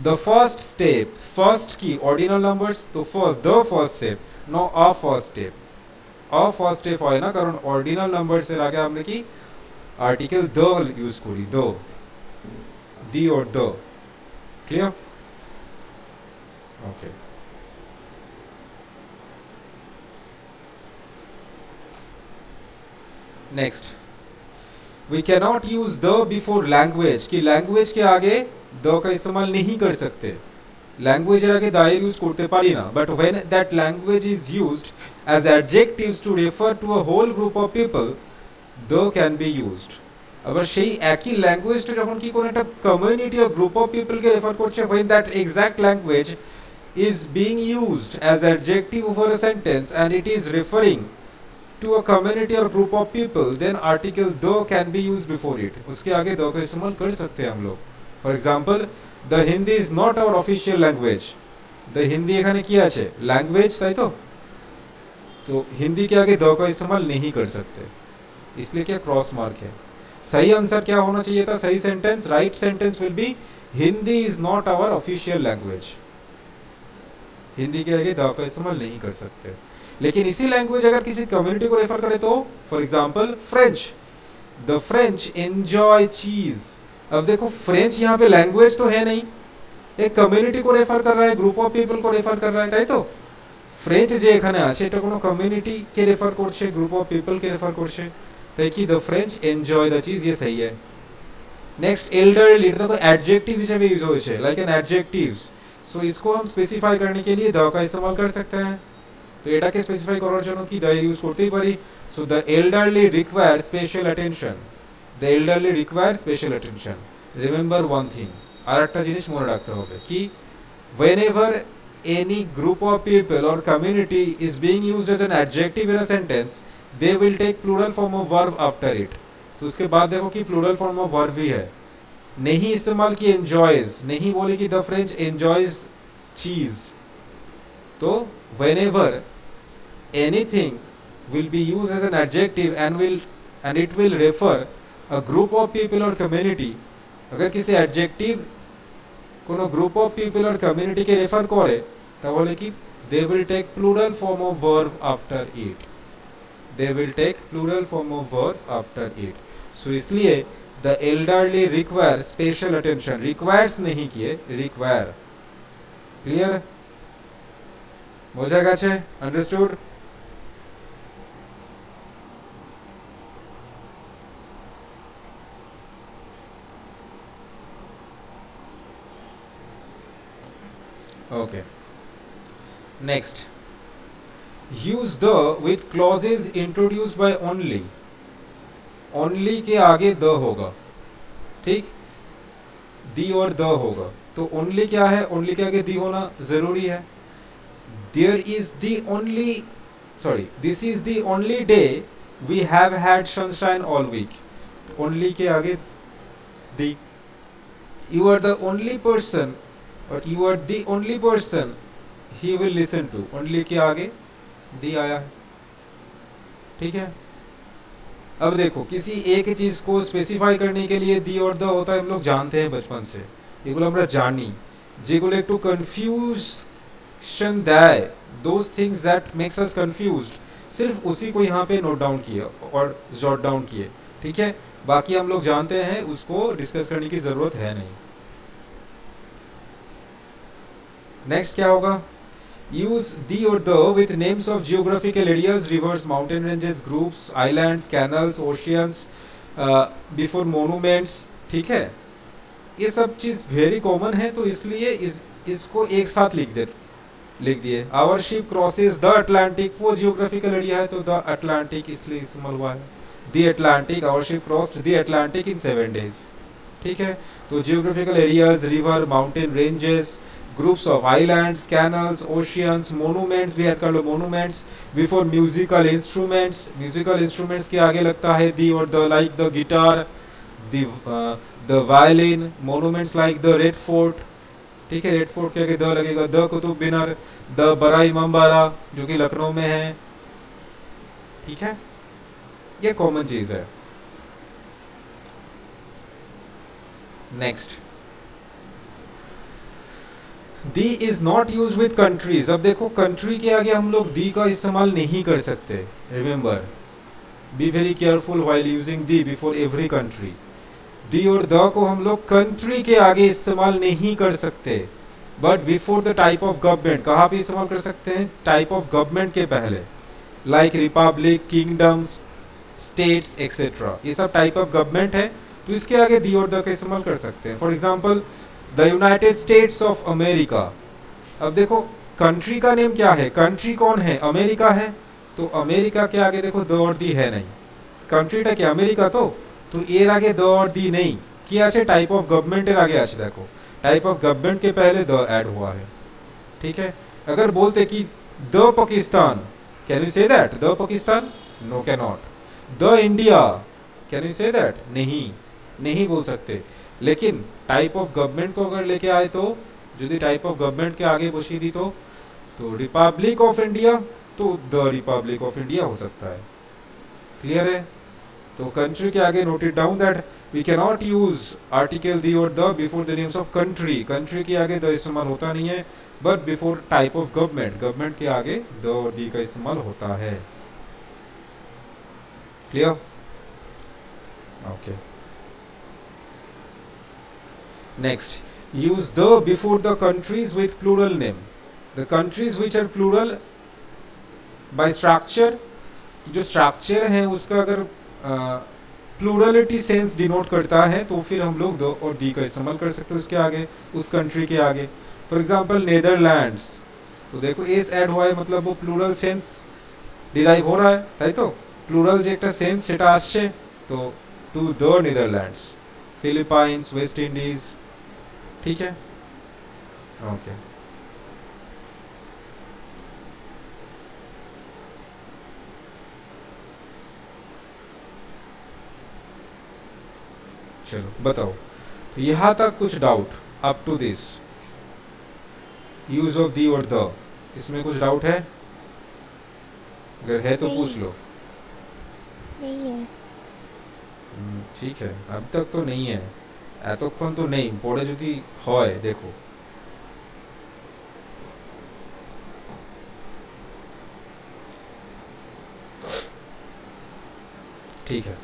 The first step, first की ऑर्डिनल नंबर्स, तो first, the first step, no a first step. A first step হয় না, কারণ অর্ডিনাল নাম্বারস এর আগে আমরা কি আর্টিকেল द ইউজ করি, द, दी और the. Clear, okay. Next, we can not use the before language, कि लैंग्वेज के आगे द का इस्तेमाल नहीं कर सकते। लैंग्वेज এর আগে দায়ের ইউজ করতে পারি না, but when that language is used as adjectives to refer to a whole group of people, the can be used. আবার সেই একই ল্যাঙ্গুয়েজটা যখন কি কোনো একটা কমিউনিটি অর গ্রুপ অফ পিপলকে রেফার করছে, when that exact language is being used as adjective over a sentence and it is referring to a community or group of people, then article the can be used before it। उसके आगे the का इस्तेमाल कर सकते हैं हम लोग। For example, the Hindi is not our official language। the Hindi এখানে কি আছে, लैंग्वेज, তাই तो हिंदी के आगे the का इस्तेमाल नहीं कर सकते, इसलिए क्या क्रॉस मार्क है। सही आंसर क्या होना चाहिए था, सही sentence, right sentence will be Hindi is not our official language. Hindi के आगे द का इस्तेमाल नहीं कर सकते। लेकिन इसी लैंग्वेज अगर किसी कम्युनिटी को रेफर करे तो, for example French, the French enjoy चीज। अब देखो, फ्रेंच यहाँ पे लैंग्वेज तो है नहीं, एक कम्युनिटी को रेफर कर रहा है, ग्रुप ऑफ पीपल को रेफर कर रहा है, তাই তো। फ्रेंच যে এখানে আছে এটা কোনো কমিউনিটি কে রেফার করছে, group of people K refer করছে, তাই কি द फ्रेंच एंजॉय द चीज, ये सही है। नेक्स्ट, एल्डरली, এটা তো एडजेक्टिव হিসেবে ইউজ হয়েছে, लाइक एन एडजेक्टिव्स। सो इसको हम स्पेसिफाई करने के लिए द का इस्तेमाल कर सकते हैं। तो এটাকে স্পেসিফাই করার জন্য কি দ ইউজ করতেই পারি। So the elderly require special attention, the elderly require special attention. Remember one thing, আর একটা জিনিস মনে রাখতে হবে কি, whenever any group of people or community is being used as an adjective in a sentence, they will take plural form of verb after it। तो उसके बाद देखो कि plural form of verb भी है। नहीं इस्तेमाल की enjoys, नहीं बोले कि the French enjoys cheese। तो whenever anything will be used as an adjective and it will refer a group of people or community, अगर किसी adjective কোনো গ্রুপ অফ পিপল আর কমিউনিটিকে রেফার করে, তাহলে কি they will take plural form of verb after it, they will take plural form of verb after it. So इसलिए the elderly require special attention, requires नहीं किए, रिक्वायर। क्लियर, বোঝা গেছে, understood. Okay. Next, use the with clauses introduced by only। only के आगे the होगा, ठीक, दी और the होगा। तो only क्या है, only के आगे दी होना जरूरी है। There is the only, sorry, this is the only day we have had sunshine all week। तो only के आगे दी। You are the only person और you are the only person he will listen to, only के आगे दी आया है, ठीक है। अब देखो, किसी एक चीज को स्पेसिफाई करने के लिए दी और द होता है, हम लोग जानते हैं बचपन से, এগুলো আমরা জানি। যেগুলো একটু কনফিউশন দেয়, those things that makes us confused, सिर्फ उसी को यहाँ पे नोट डाउन किए और जॉट डाउन किए, ठीक है। बाकी हम लोग जानते हैं, उसको डिस्कस करने की जरूरत है नहीं। नेक्स्ट क्या होगा, use the or the with names of geographical areas, rivers, mountain ranges, groups, islands, canals, oceans, before monuments. ठीक है, ये सब चीज वेरी कॉमन है, तो इसलिए इसको एक साथ लिख दिए। Our ship crosses the Atlantic, वो जियोग्राफिकल एरिया है तो द अटलांटिक इसलिए इस्तेमाल हुआ है। The Atlantic, our ship crossed the Atlantic in 7 days। ठीक है, तो geographical areas, river, mountain ranges, groups of islands, canals, oceans, monuments भी ऐड कर लो, monuments before musical instruments, musical instruments के आगे लगता है दी और the, like the guitar, the violin, monuments like the red fort. ठीक है, रेड फोर्ट के आगे द लगेगा, द कुतुब मीनार, द बड़ा इमामबाड़ा जो कि लखनऊ में है। ठीक है, ये कॉमन चीज है। Next, the is not use with countries. अब देखो, कंट्री के आगे हम लोग दी का इस्तेमाल नहीं कर सकते। Remember, be very careful while using the before every country. The और द को हम लोग कंट्री के आगे इस्तेमाल नहीं कर सकते, but before the type of government कहाँ पे इस्तेमाल कर सकते हैं, टाइप ऑफ गवर्नमेंट के पहले, like Republic, kingdoms, states etcetera. ये सब टाइप ऑफ गवर्नमेंट है, तो इसके आगे दी और द का इस्तेमाल कर सकते हैं। For example the United states of America. अब देखो, कंट्री का नेम क्या है, कंट्री कौन है, अमेरिका है, तो अमेरिका के आगे देखो द और दी है नहीं, कंट्रीटा क्या अमेरिका, तो एर आगे द और दी नहीं कि আছে टाइप ऑफ गवर्नमेंट आगे আছে, देखो टाइप ऑफ गवर्नमेंट के पहले द ऐड हुआ है। ठीक है, अगर बोलते कि the Pakistan, can you say that, the Pakistan, no can not. The India, can you say that, नहीं बोल सकते। लेकिन टाइप ऑफ गवर्नमेंट को अगर लेके आए तो यदि टाइप ऑफ गवर्नमेंट के आगे बसी दी तो रिपब्लिक ऑफ इंडिया, तो द रिपब्लिक ऑफ इंडिया हो सकता है। क्लियर है, तो कंट्री के आगे note it down that we can not use article the और the before the names of country. Country के आगे द इस्तेमाल होता नहीं है, but before type of government के आगे द और दी का इस्तेमाल होता है। Clear, okay. Next, use the before the countries with plural name. The countries which are plural by structure, जो structure है उसका अगर plurality sense denote करता है तो फिर हम लोग द और दी का इस्तेमाल कर सकते हैं उसके आगे, उस country के आगे। For example, Netherlands, तो देखो एस ऐड हुआ है, मतलब वो plural sense derive हो रहा है, ताई तो plural जो एक sense सेटा आश्चे, तो to the Netherlands, Philippines, West Indies। ठीक है, ओके। चलो बताओ, तो यहां तक कुछ doubt up to this use of the और द, इसमें कुछ डाउट है? अगर है तो पूछ लो। नहीं है। ठीक है, अब तक तो नहीं है, এতক্ষণ তো নেই, পরে যদি হয় দেখো। ठीक है,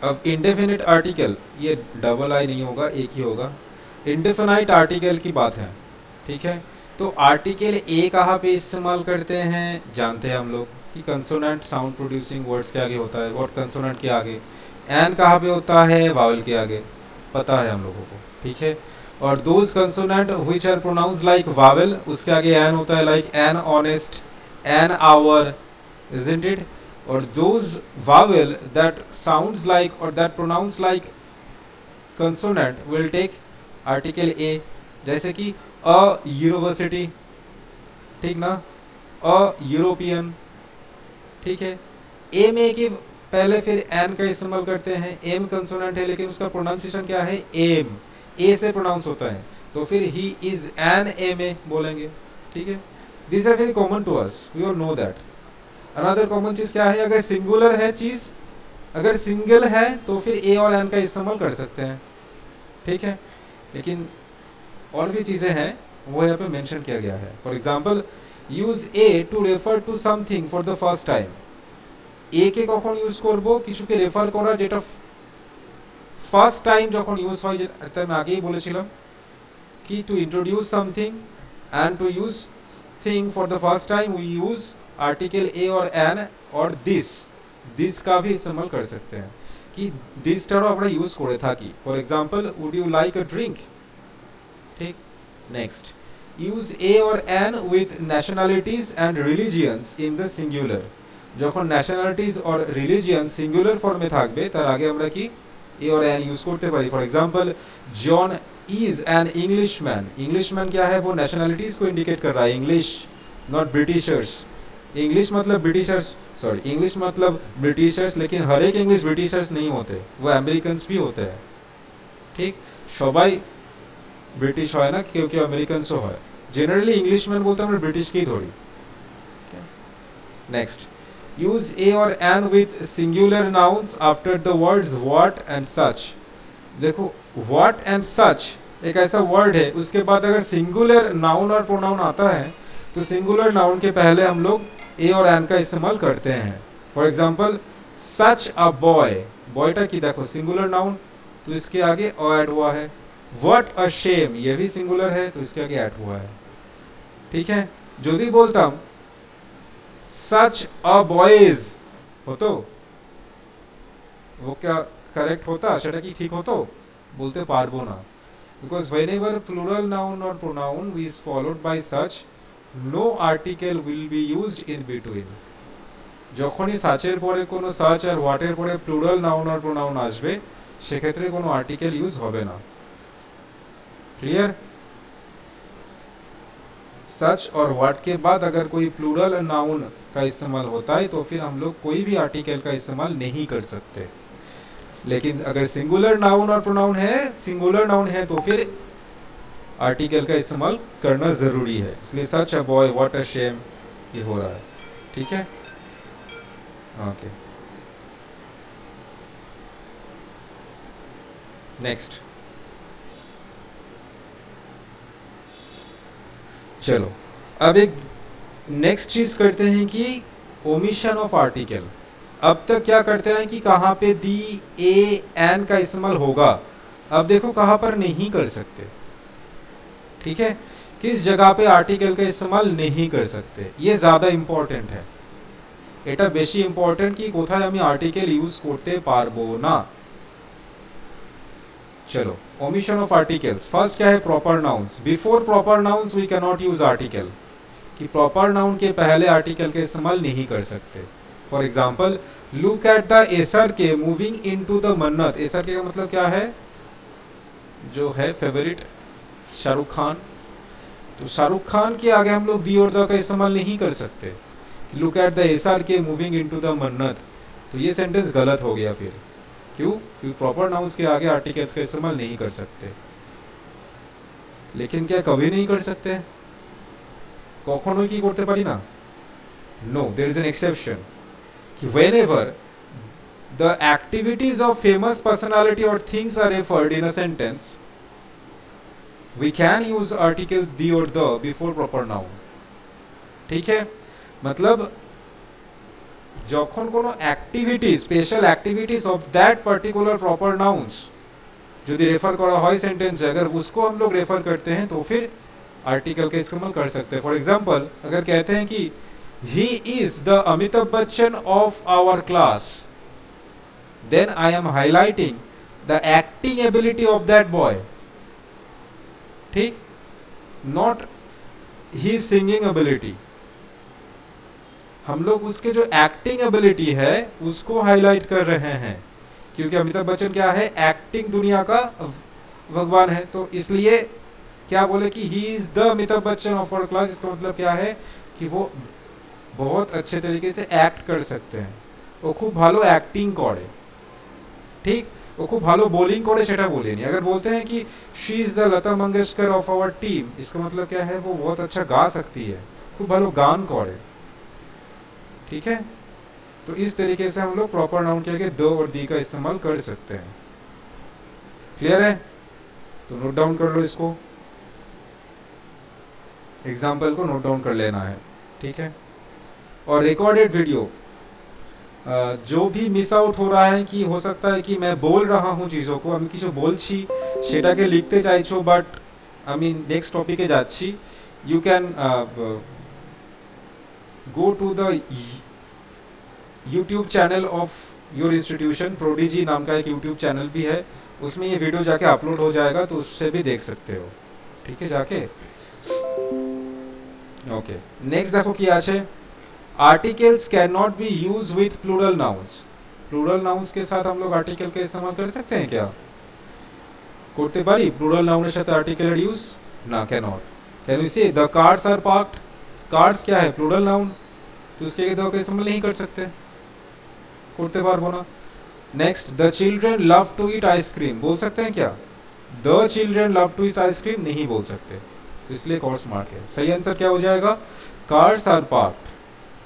अब इंडेफिनिट आर्टिकल, ये डबल आई नहीं होगा, एक ही होगा। इंडेफिनाइट आर्टिकल की बात है। ठीक है, तो आर्टिकल ए कहाँ पे इस्तेमाल करते हैं जानते हैं हम लोग कि कंसोनेंट साउंड प्रोड्यूसिंग वर्ड्स के आगे होता है, और कंसोनेंट के आगे। एन कहाँ पे होता है, वावल के आगे, पता है हम लोगों को। ठीक है, और those consonant which are pronounce like vowel, उसके आगे एन होता है, like an honest, an hour, isn't it. Or those vowel that sounds like or that pronounce like consonant will take article a, जैसे कि अ यूनिवर्सिटी, ठीक ना, a European. ठीक है, ए में कि पहले फिर एन का इस्तेमाल करते हैं, एम कंसोनेंट है लेकिन उसका प्रोनाउंसिएशन क्या है, एम, ए से प्रोनाउंस होता है, तो फिर he is an M A बोलेंगे। ठीक है, this are very common to us, we all know that. Another common चीज क्या है, अगर सिंगुलर है चीज, अगर सिंगल है तो फिर ए और एन का इस्तेमाल कर सकते हैं। ठीक है, लेकिन और भी चीजें हैं वो यहाँ पे मेंशन किया गया है। For example, use a to refer to something for the first time. A के কখন ইউজ করব, কিছুকে রেফার করার, যেটা ফার্স্ট টাইম যখন ইউজ হয়, যেটা আমি আগেই বলেছিলাম কি to introduce something and to use thing for the first time we use article a or an और this का भी इस्तेमाल कर सकते हैं कि this টারও আমরা यूज করে থাকি for example would you like a drink ठीक next use a or an with nationalities and religions in the singular যখন nationalities or religion singular form এ থাকবে তার আগে আমরা কি a or an यूज करते पारी for example John is an Englishman क्या है वो nationalities को indicate कर रहा है English not Britishers English मतलब Britishers सॉरी इंग्लिश मतलब ब्रिटिशर्स लेकिन हर एक इंग्लिश ब्रिटिशर्स नहीं होते वो अमेरिकन्स भी होते हैं ठीक সবাই ব্রিটিশ হয় না কেউ কেউ আমেরিকানসও হয় জেনারেলি ইংলিশম্যান বলতে আমরা ব্রিটিশকেই ধরি next use a or an with singular nouns after the words what and such देखो what and such एक ऐसा वर्ड है उसके बाद अगर सिंगुलर नाउन और प्रोनाउन आता है तो सिंगुलर नाउन के पहले हम लोग a और an का इस्तेमाल करते हैं for example such a boy बॉयटा की देखो सिंगुलर नाउन तो इसके आगे ऐड हुआ है what a shame ये भी सिंगुलर है तो इसके आगे ऐड हुआ है ठीक है जो भी बोलता हूँ such a boys हो तो वो क्या करेक्ट होता सेटा की ठीक हो तो बोलते पारबो ना because whenever plural noun or pronoun is followed by such no article will be used in between যখনই সাচের পরে কোনো সাচ আর হোয়াটের পরে প্লুরাল নাউন আর প্রোনাউন আসবে সেক্ষেত্রে কোনো আর্টিকেল ইউজ হবে না क्लियर सच और व्हाट के बाद अगर कोई प्लूरल नाउन का इस्तेमाल होता है तो फिर हम लोग कोई भी आर्टिकल का इस्तेमाल नहीं कर सकते लेकिन अगर सिंगुलर नाउन और प्रोनाउन है सिंगुलर नाउन है तो फिर आर्टिकल का इस्तेमाल करना जरूरी है इसलिए such a boy what a shame ये हो रहा है ठीक है ओके नेक्स्ट चलो अब एक नेक्स्ट चीज करते हैं कि ओमिशन ऑफ आर्टिकल अब तक क्या करते हैं कि कहाँ पे दी ए एन का इस्तेमाल होगा अब देखो कहाँ पर नहीं कर सकते ठीक है किस जगह पे आर्टिकल का इस्तेमाल नहीं कर सकते ये ज्यादा इम्पोर्टेंट है এটা বেশি ইম্পর্টেন্ট কি কোথায় আমি আর্টিকেল ইউজ করতে পারবো না चलो omission of articles first क्या है proper nouns before proper nouns we cannot use article कि proper noun के पहले article का इस्तेमाल नहीं कर सकते for example look at the SRK moving into the मन्नत SRK का मतलब क्या है जो है फेवरेट शाहरुख खान तो शाहरुख खान के आगे हम लोग दी और द का इस्तेमाल नहीं कर सकते look at the SRK moving into the मन्नत तो ये सेंटेंस गलत हो गया फिर क्यों क्योंकि प्रॉपर नाउन्स के आगे आर्टिकल्स का इस्तेमाल नहीं कर सकते लेकिन क्या कभी नहीं कर सकते कखनो की करते पारी ना no there is an exception कि whenever the activities of famous personality or things are referred in a sentence we can use article the और द बिफोर प्रॉपर नाउन ठीक है मतलब যখন কোনো activity special activities of that particular proper nouns यदि refer करा হয় sentence अगर उसको हम लोग रेफर करते हैं तो फिर आर्टिकल का इस्तेमाल कर सकते हैं फॉर एग्जांपल अगर कहते हैं कि he is the Amitabh Bachchan of our class then I am highlighting the acting ability of that boy ठीक नॉट ही सिंगिंग एबिलिटी हम लोग उसके जो एक्टिंग एबिलिटी है उसको हाईलाइट कर रहे हैं क्योंकि अमिताभ बच्चन क्या है एक्टिंग दुनिया का भगवान है तो इसलिए क्या बोले कि he is the Amitabh Bachchan of our class इसका मतलब क्या है कि वो बहुत अच्छे तरीके से एक्ट कर सकते हैं वो खूब भालो एक्टिंग करे ठीक वो खूब भालो बोलिंग करे सेटा बोलेनी अगर बोलते हैं कि she is the Lata Mangeshkar of our team इसका मतलब क्या है वो बहुत अच्छा गा सकती है खूब भालो गान करे ठीक है तो इस तरीके से हम लोग प्रॉपर नाउन के आगे द और दी का इस्तेमाल कर सकते हैं क्लियर है तो नोट डाउन कर लो इसको एग्जाम्पल को नोट डाउन कर लेना है ठीक है और रिकॉर्डेड वीडियो जो भी मिस आउट हो रहा है कि हो सकता है कि मैं बोल रहा हूँ चीज़ों को আমি কিছু বলছি সেটাকে লিখতে চাইছো বাট আমি নেক্সট টপিকে যাচ্ছি you can go to the YouTube channel of your institution, prodigy नाम का एक YouTube चैनल भी है, उसमें ये वीडियो जाके अपलोड हो जाएगा, तो उससे भी देख सकते हो, ठीक है जाके। ओके, नेक्स्ट देखो কি আছে, articles can not be use with plural nouns. Plural nouns के साथ हम लोग आर्टिकल का इस्तेमाल कर सकते हैं क्या? করতে পারি প্লুরাল নাউনের সাথে আর্টিকেলের ইউজ? না, can not. Can we say the cars are parked? Cars क्या है? प्लूरल नाउन, तो उसके दो का इस्तेमाल नहीं कर सकते, করতে পারবো না। Next, the children love to eat ice cream, बोल सकते हैं क्या? The children love to eat ice cream नहीं बोल सकते, तो इसलिए कॉर्स मार्क है। सही आंसर क्या हो जाएगा? Cars are parked,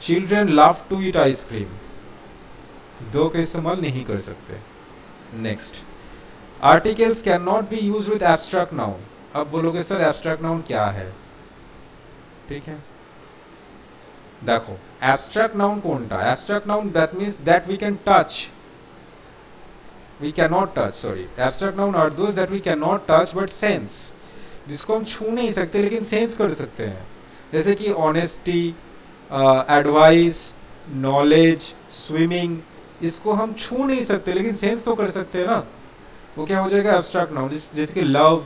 children love to eat ice cream, दो का इस्तेमाल नहीं कर सकते। Next, articles can not be use with abstract noun. अब बोलोगे सर एब्स्ट्रैक्ट नाउन क्या है? ठीक है, देखो एब्स्ट्रैक्ट नाउन কোনটা? Abstract noun that means that we can touch, we cannot touch, sorry, abstract noun are those that we cannot touch but sense, जिसको हम छू नहीं सकते लेकिन सेंस कर सकते हैं, जैसे कि ऑनेस्टी, एडवाइस, नॉलेज, स्विमिंग, इसको हम छू नहीं सकते लेकिन सेंस तो कर सकते हैं ना, वो क्या हो जाएगा? Abstract noun. जैसे कि लव,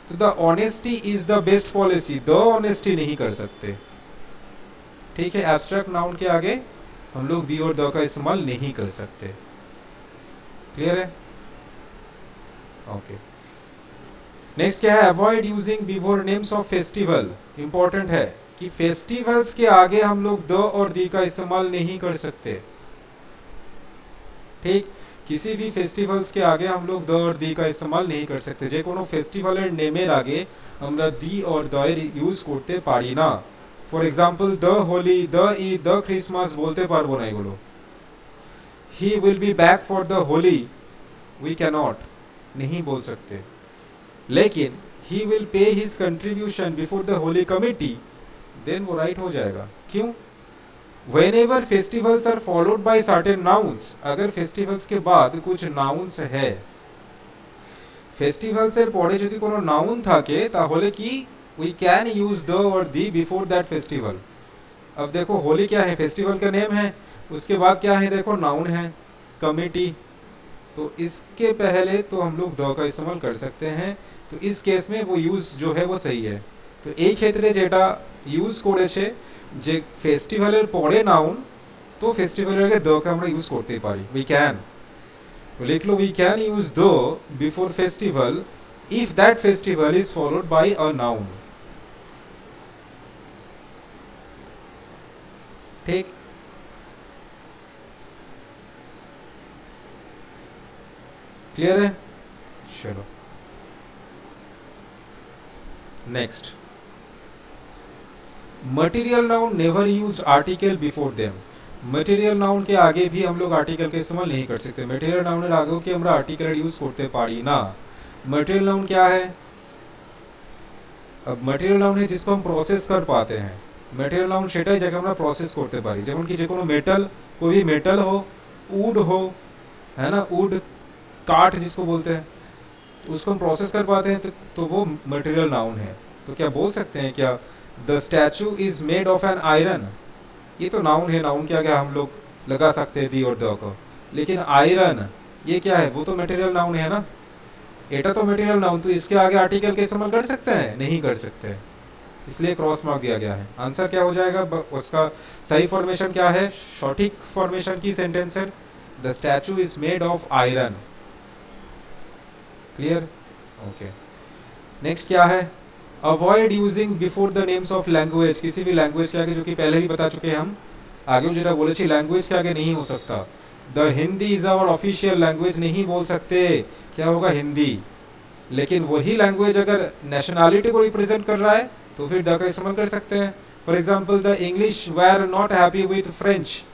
तो the honesty is the best policy, the honesty नहीं कर सकते, ठीक है। एब्स्ट्रैक्ट नाउन के आगे हम लोग दी और द का इस्तेमाल नहीं कर सकते, क्लियर है? ओके, नेक्स्ट क्या है? Avoid using before names of festival. Important है कि फेस्टिवल्स के आगे हम लोग द और दी का इस्तेमाल नहीं कर सकते, ठीक। किसी भी फेस्टिवल्स के आगे हम लोग द और दी का इस्तेमाल नहीं कर सकते। जे कोनो फेस्टिवलेर नेमेर आगे আমরা দি और द ইউজ করতে পারি না। For example the Holi, the Eid, the Christmas বলতে পারবো না এগুলো। He will be back for the holy, we cannot, नहीं बोल सकते। लेकिन he will pay his contribution before the holy committee, then वो राइट हो जाएगा। क्यों? Whenever festivals are followed by certain nouns, अगर festivals के बाद कुछ nouns है, festivals এর পরে যদি কোনো noun থাকে তাহলে কি we can use the or the before that festival। अब देखो होली क्या है? फेस्टिवल का नेम है, उसके बाद क्या है? देखो नाउन है, कमिटी, तो इसके पहले तो हम लोग द का इस्तेमाल कर सकते हैं, तो इस केस में वो यूज जो है वो सही है। तो এই ক্ষেত্রে যেটা ইউজ করেছে যে ফেস্টিভ্যালের পরে নাউন, তো ফেস্টিভ্যালের আগে দ কে আমরা ইউজ করতে পারি, we can। তো লিখলো we can use the before festival if that festival is followed by a noun, ठीक। क्लियर है? चलो next, material noun never use article before them. Material noun के आगे भी हम लोग आर्टिकल का इस्तेमाल नहीं कर सकते। मटेरियल नाउन आगे के আমরা आर्टिकल यूज करते पारी ना। मटेरियल नाउन क्या है? अब मटेरियल नाउन है जिसको हम प्रोसेस कर पाते हैं। मटेरियल नाउन সেটাই যাকে আমরা প্রসেস করতে পারি, যেমন কি যে কোনো মেটাল, कोई भी मेटल हो, वुड हो, है ना, वुड काठ जिसको बोलते हैं, तो उसको हम प्रोसेस कर पाते हैं, तो वो मटेरियल नाउन है। तो क्या बोल सकते हैं क्या the statue is made of an iron? ये तो नाउन है, नाउन क्या क्या हम लोग लगा सकते हैं दी और द को, लेकिन आयरन ये क्या है? वो तो मटेरियल नाउन है ना, एटा तो मटेरियल नाउन, तो इसके आगे आर्टिकल का इस्तेमाल कर सकते हैं? नहीं कर सकते, इसलिए क्रॉस मार्क दिया गया है। आंसर क्या हो जाएगा? उसका सही फॉर्मेशन क्या है? सटीक फॉर्मेशन की सेंटेंस है the statue is made of iron. Clear? Okay, next क्या है? Avoid using before the names of language. किसी भी लैंग्वेज के आगे, जो कि पहले भी बता चुके हैं हम, आगे जेटा बोले लैंग्वेज के आगे नहीं हो सकता। The Hindi is our official language नहीं बोल सकते, क्या होगा? हिंदी। लेकिन वही लैंग्वेज अगर नेशनैलिटी को रिप्रेजेंट कर रहा है तो फिर द का इस्तेमाल कर सकते हैं। For example the English were not happy with French.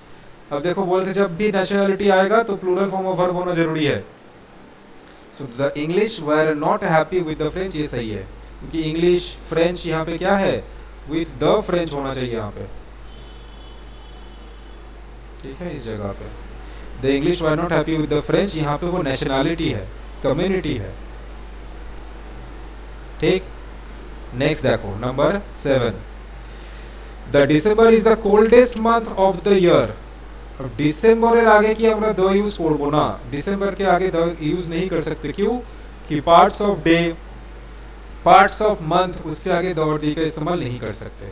अब देखो बोलते जब भी नेशनैलिटी आएगा तो प्लूरल फॉर्म ऑफ वर्ब होना जरूरी है। So the English were not happy with the French, ये सही है, क्योंकि इंग्लिश फ्रेंच यहाँ पे क्या है? विथ द फ्रेंच होना चाहिए यहाँ पे, ठीक है। इस जगह पे the English were not happy with the French, यहाँ पे वो नेशनैलिटी है, कम्युनिटी है, ठीक। नेक्स्ट देखो number 7, the December is the coldest month of the year. अब डिसेंबर এর আগে কি আমরা द यूज করব না, डिसेंबर के आगे द यूज नहीं कर सकते। क्यों? कि parts of day, parts of month, उसके आगे द और दी का इस्तेमाल नहीं कर सकते।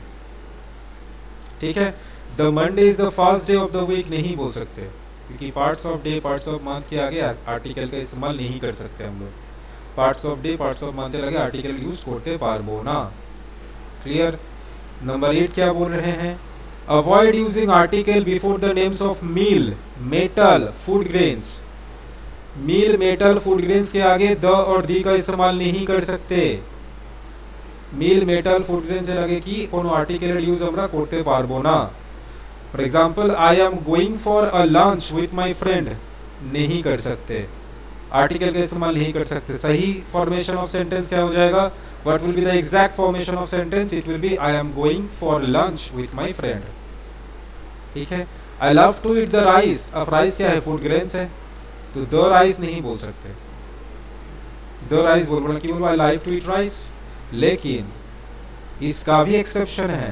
ठीक है, the Monday is the first day of the week नहीं बोल सकते, क्योंकि parts of day parts of month के आगे आर्टिकल का इस्तेमाल नहीं कर सकते हम लोग। Parts of day parts of month के आगे आर्टिकल यूज करते पारबो ना। क्लियर? नंबर 8 क्या बोल रहे हैं? Avoid using article before the names of meal, metal, food grains. Meal, metal, food grains के आगे द और दी का इस्तेमाल नहीं कर सकते। मील, मेटल, फूड ग्रेन्स এর আগে কি কোনো আর্টিকেলের ইউজ আমরা করতে পারবো না। For example, I am going for a lunch with my friend नहीं कर सकते, आर्टिकल का इस्तेमाल नहीं कर सकते। सही फॉर्मेशन ऑफ सेंटेंस क्या हो जाएगा? What will be the exact formation of sentence? It will be I am going for lunch with my friend. ठीक है, I love to eat the rice. अब राइस क्या है? फूड ग्रेन्स है, तो द राइस नहीं बोल सकते। द राइस बोलना कि बोलो I like to eat rice. लेकिन इसका भी एक्सेप्शन है,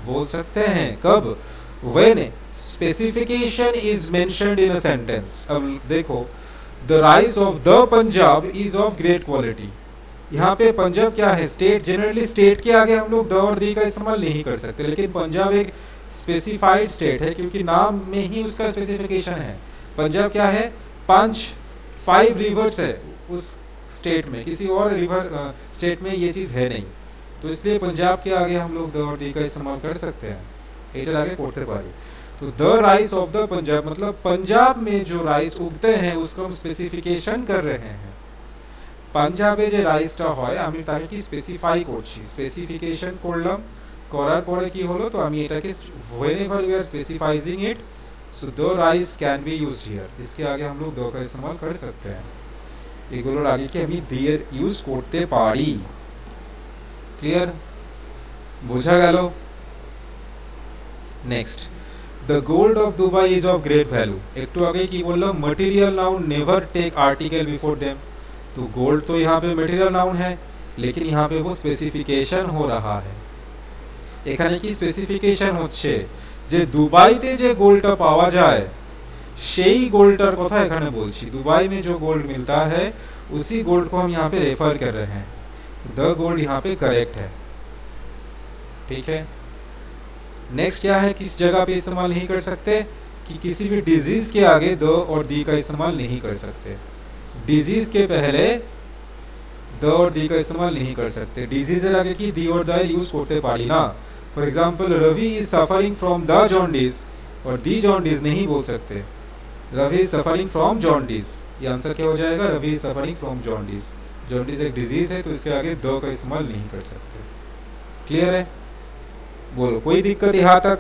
बोल सकते हैं। कब? When specification is mentioned in a sentence. अब देखो, the rice of the Punjab is of great quality. यहाँ पे पंजाब क्या है? स्टेट। जनरली स्टेट के आगे हम लोग द और दी का इस्तेमाल नहीं कर सकते, लेकिन पंजाब एक स्पेसिफाइड स्टेट है, क्योंकि नाम में ही उसका स्पेसिफिकेशन है। पंजाब क्या है? 5 रिवर्स है उस स्टेट में, किसी और रिवर स्टेट में ये चीज़ है नहीं, तो इसलिए पंजाब के आगे हम लोग द और दी का इस्तेमाल कर सकते हैं। एटर आगे करते पारे। तो the rice of the Punjab मतलब पंजाब में जो राइस उगते हैं उसको हम स्पेसिफिकेशन कर रहे हैं। पंजाबे যে রাইসটা হয় আমি তাকে কি স্পেসিফাই করছি, স্পেসিফিকেশন করলাম, করার পরে কি হলো, তো আমি এটাকে whenever we are specifying it, so the rice can be used here। इसके आगे हम लोग द का इस्तेमाल कर सकते हैं। এগুলোর আগে কি আমি দিয়ে ইউজ করতে পারি। ক্লিয়ার? বোঝা গেল? Next, the gold of Dubai is of great value. একটু আগে কি বললাম? Material noun never take article before them. तो गोल्ड तो यहाँ पे मटेरियल नाउन है, लेकिन यहाँ पे वो स्पेसिफिकेशन हो रहा है। এখানে কি স্পেসিফিকেশন হচ্ছে যে দুবাইতে যে গোল্ডটা পাওয়া যায় সেই গোল্ডটার কথা এখানে বলছি। दुबई में जो गोल्ड मिलता है उसी गोल्ड को हम यहाँ पे रेफर कर रहे हैं। द गोल्ड यहाँ पे करेक्ट है। ठीक है, नेक्स्ट क्या है? किस जगह पे इस्तेमाल नहीं कर सकते? कि किसी भी डिजीज के आगे द और दी का इस्तेमाल नहीं कर सकते। डिजीज के पहले द और दी का इस्तेमाल नहीं कर सकते। डिजीज এর আগে কি दी और द यूज করতে পারি না। For example, Ravi is suffering from the jaundice, और दी जॉन्डिस नहीं बोल सकते। Ravi is suffering from jaundice, ये आंसर क्या हो जाएगा? Ravi is suffering from jaundice. Jaundice एक डिजीज है, तो इसके आगे द का इस्तेमाल नहीं कर सकते। क्लियर है? बोलो, कोई दिक्कत यहाँ तक?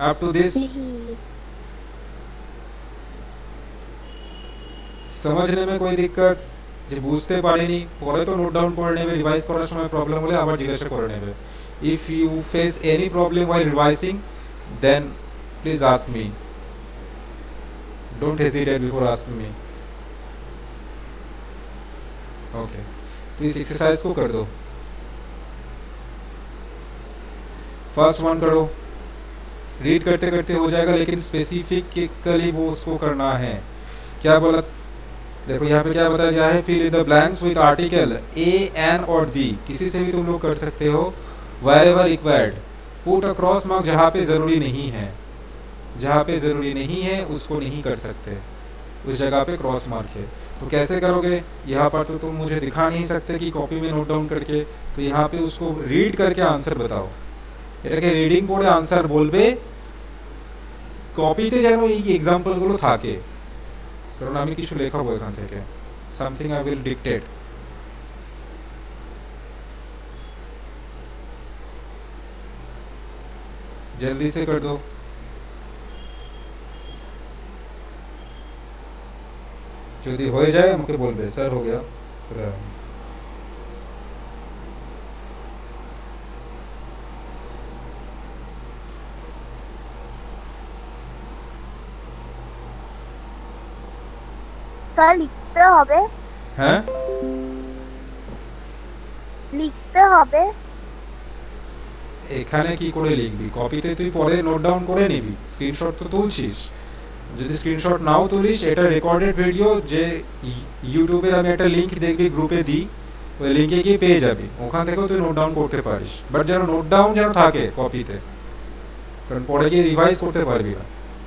अप टू दिस नहीं। समझने में कोई दिक्कत? যে বুঝতে পারিনি পরে তো নোট ডাউন করে নেবে, রিভাইজ করার সময় প্রবলেম হলে আবার জিজ্ঞাসা করে নেবে। If you face any problem while revising, then please ask me, don't hesitate before asking me। okay, तो इस एक्सरसाइज को कर दो। फर्स्ट वन करो, रीड करते करते हो जाएगा, लेकिन स्पेसिफिकली वो उसको करना है। क्या बोला? देखो यहाँ पे क्या बताया गया है? Fill in the blanks with article a, an और दी। किसी से भी तुम लोग कर सकते हो। Wherever required, put a cross mark जहाँ पे जरूरी नहीं है। जहाँ पे जरूरी नहीं है उसको नहीं कर सकते, उस जगह पे क्रॉस मार्क है। तो कैसे करोगे? यहाँ पर तो तुम मुझे दिखा नहीं सकते कि कॉपी में नोट डाउन करके, तो यहाँ पे उसको रीड करके आंसर बताओ। এটাকে রিডিং পড়ে আনসার বলবে। কপিতে যেন এই এক্সাম্পলগুলো থাকে, কারণ আমি কিছু লেখাবো এখান থেকে। Something I will dictate. जल्दी से कर दो। যদি হয়ে যায় আমাকে বলবে, স্যার हो गया। सर लिखते হবে? হ্যাঁ লিখতে হবে? এখানে কি করে লিখবি? কপিতে তুই পরে নোট ডাউন করে নিবি, স্ক্রিনশট তো তুলছিস। যদি স্ক্রিনশট নাও তুলিস, এটা রেকর্ডেড ভিডিও, যে ইউটিউবের আমি একটা লিংক দেখবি গ্রুপে দিই, ওই লিংকে গিয়ে পেয়ে যাবি, ওখান থেকেও তুই নোট ডাউন করতে পারিস। বাট যেন নোট ডাউন যেন থাকে কপিতে, কারণ পরে গিয়ে রিভাইজ করতে পারবি না।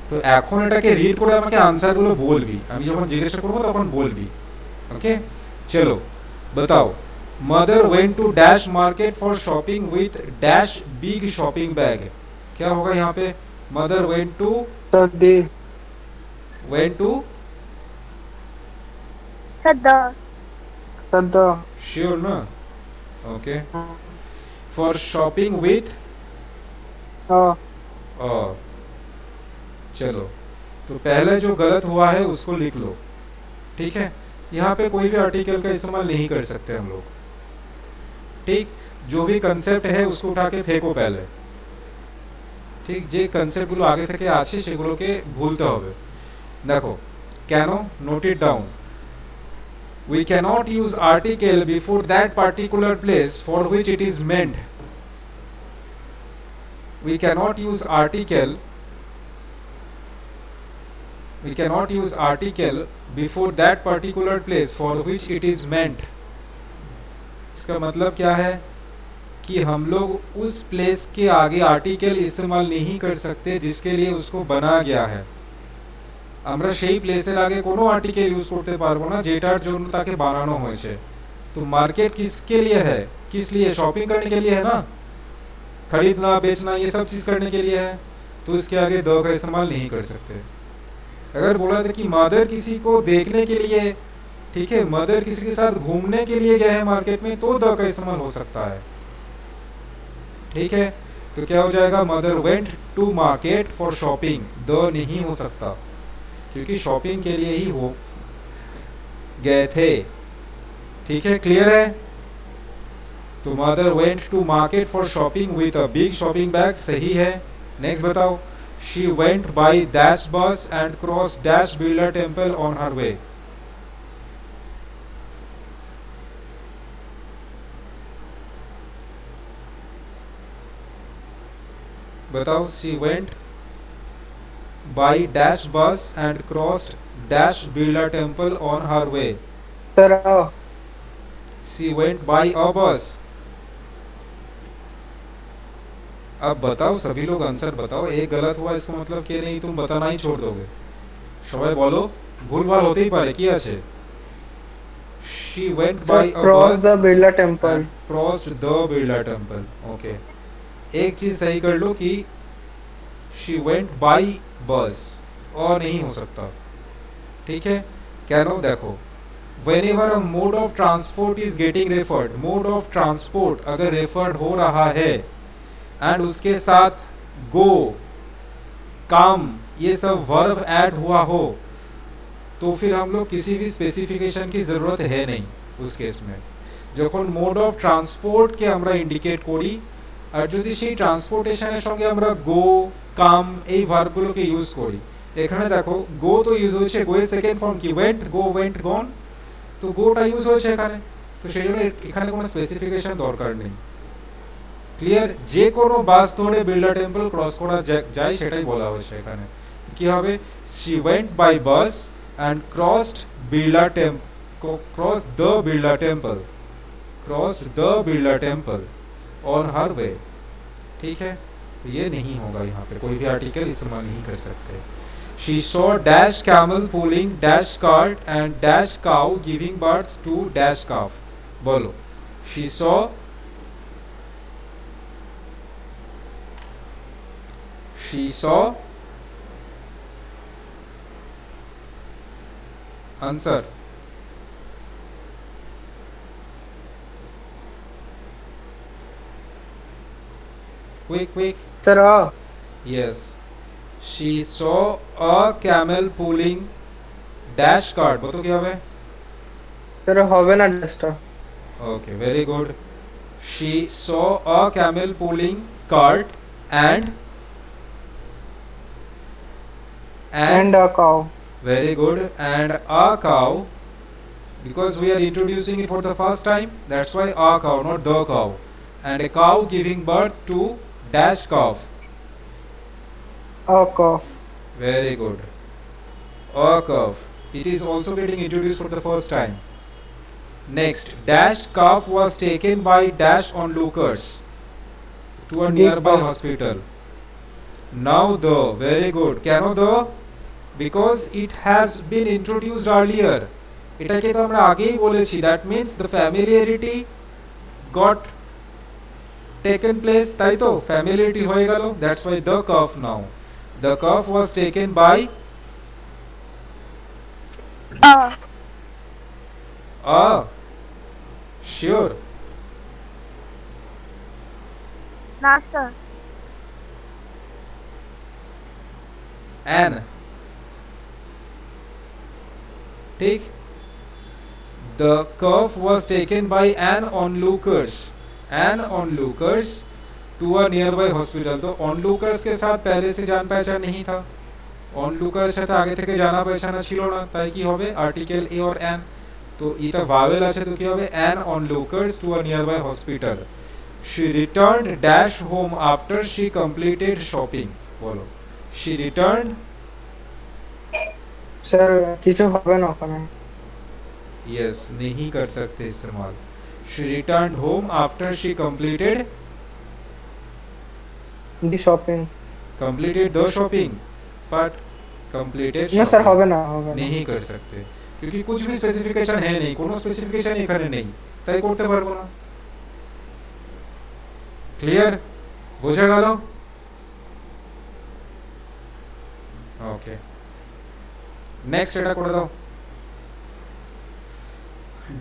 তো এখন এটাকে রিড করে আমাকে আনসারগুলো বলবি, আমি যখন জিজ্ঞাসা করবো তখন বলবি। ओके चलो बताओ। Mother went to dash market for shopping with dash big shopping bag. क्या होगा यहाँ पे? मदर वेंट टू सर दी सद श्योर ना? ओके फॉर शॉपिंग विथ चलो तो पहले जो गलत हुआ है उसको लिख लो, ठीक है। यहाँ पे कोई भी आर्टिकल का इस्तेमाल नहीं कर सकते हम लोग, ठीक। जो भी कंसेप्ट है उसको उठा के फेंको पहले, ठीक। যে কনসেপ্ট গুলো আগে থেকে আছে সেগুলোকে ভুলতে হবে। দেখো কেন, note it down. we cannot use article before that particular place for which it is meant. we cannot use article before that particular place for which it is meant. इसका मतलब क्या है कि हम लोग उस प्लेस के आगे आर्टिकल इस्तेमाल नहीं कर सकते जिसके लिए उसको बना गया है। আমরা সেই প্লেসের আগে কোনো আর্টিকেল ইউজ করতে পারবো না যেটার জন্য তাকে বানানো হয়েছে। तो मार्केट किसके लिए है? किस लिए? शॉपिंग करने के लिए है ना, खरीदना बेचना ये सब चीज करने के लिए है। तो इसके आगे द का इस्तेमाल नहीं कर सकते। अगर बोला था कि मदर किसी को देखने के लिए, ठीक है, मदर किसी के साथ घूमने के लिए गए हैं मार्केट में, तो द का इस्तेमाल हो सकता है, ठीक है। तो क्या हो जाएगा? Mother went to market for shopping, the नहीं हो सकता क्योंकि शॉपिंग के लिए ही वो गए थे, ठीक है। क्लियर है? तो mother went to market for shopping with a big shopping bag, सही है। नेक्स्ट बताओ। She went by dash bus and crossed dash Birla temple on her way. बताओ। She went by dash bus and crossed dash Birla temple on her way. Sir She went by a bus. अब बताओ सभी लोग answer बताओ। एक गलत हुआ इसका मतलब कि नहीं तुम बताना ही छोड़ दोगे। সবাই বলো, ভুলভাল হতেই পারে, কি আছে? She went by a cross bus the Birla temple. and crossed the Birla temple. Okay, एक चीज सही कर लो कि she went by bus, और नहीं हो सकता, ठीक है। कैनो देखो, whenever a mode of transport is getting referred, mode of transport अगर referred हो रहा है एंड उसके साथ गो, कम, ये सब वर्ब ऐड हुआ हो, तो फिर हम लोग किसी भी स्पेसिफिकेशन की जरूरत है नहीं उस केस में। যখন মোড অফ ট্রান্সপোর্টকে আমরা ইন্ডিকেট করি, আর যদি সেই ট্রান্সপোর্টেশনের সঙ্গে আমরা গো, কাম এই ভার্বগুলোকে ইউজ করি, এখানে দেখো গো তো ইউজ হয়েছে, গো এর সেকেন্ড ফর্ম কি ওয়েন্ট, গো ওয়েন্ট গন, তো গোটা ইউজ হয়েছে এখানে, তো সেই জন্য এখানে কোনো স্পেসিফিকেশন দরকার নেই। ক্লিয়ার? যে কোনো বাস ধরে বিড়লা টেম্পল ক্রস করা যায় সেটাই বলা হয়েছে এখানে। কি হবে? she went by bus and crossed Birla temple on her way, ठीक है। तो ये नहीं होगा, यहाँ पे कोई भी आर्टिकल इस्तेमाल नहीं कर सकते। she saw dash camel pulling dash cart and dash cow giving birth to dash calf। बोलो। she saw answer। quick sir yes, she saw a camel pulling dash cart। बताओ क्या है? सर হবে না ড্যাশটা। okay, very good। she saw a camel pulling cart and a cow। very good, and a cow because we are introducing it for the first time, that's why a cow, not the cow. And a cow giving birth to dash calf. A cough. Very good. A calf. It is also getting introduced for the first time. Next, dash calf was taken by dash onlookers to a Big nearby calf. hospital. Now the, very good. Keno the? Because it has been introduced earlier. এটাকে তো আমরা আগেই বলেছি, that means the familiarity got taken place, তাই তো familiarity হয়ে গেল, that's why the calf now. The calf was taken by sure. ना सर An. ठीक. The calf was taken by an onlookers to a nearby hospital. तो onlookers के साथ पहले से जान पहचान नहीं था, onlookers সাথে আগে থেকে জানা পহচানা ছিল না, তাই কি হবে আর্টিকেল এ or an, তো এটা ভাওয়েল আছে তো কি হবে an onlookers to a nearby hospital. She returned dash home after she completed shopping. বলো, she returned. স্যার কিছু হবে না ওখানে। Yes, नहीं कर सकते इस्तेमाल. She returned home after she completed the shopping. the shopping, but completed না স্যার shopping হবে না, হবে না। नहीं कर सकते क्योंकि कुछ भी स्पेसिफिकेशन है नहीं, কোনো স্পেসিফিকেশন এখানে নেই, তাই করতে পারবো না। ক্লিয়ার, বোঝা গেল? ওকে, নেক্সট এটা করে দাও।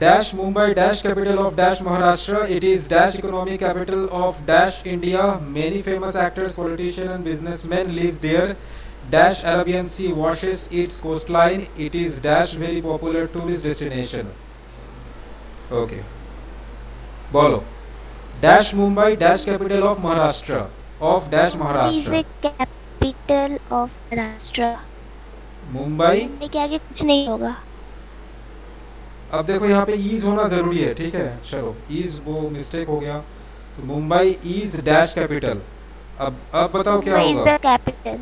Dash Mumbai, dash capital of dash Maharashtra. It is dash economic capital of dash India. Many famous actors, politicians and businessmen live there. Dash Arabian Sea washes its coastline. It is dash very popular tourist destination. Okay. Bolo. Dash Mumbai, dash capital of Maharashtra. Of dash is Maharashtra. the capital of Maharashtra. Mumbai. Mumbai के आगे कुछ नहीं होगा। अब देखो यहाँ पे ease होना जरूरी है, ठीक है, चलो ईज वो मिस्टेक हो गया, तो मुंबई इज डैश कैपिटल। अब बताओ क्या मुंबई इज होगा, the capital.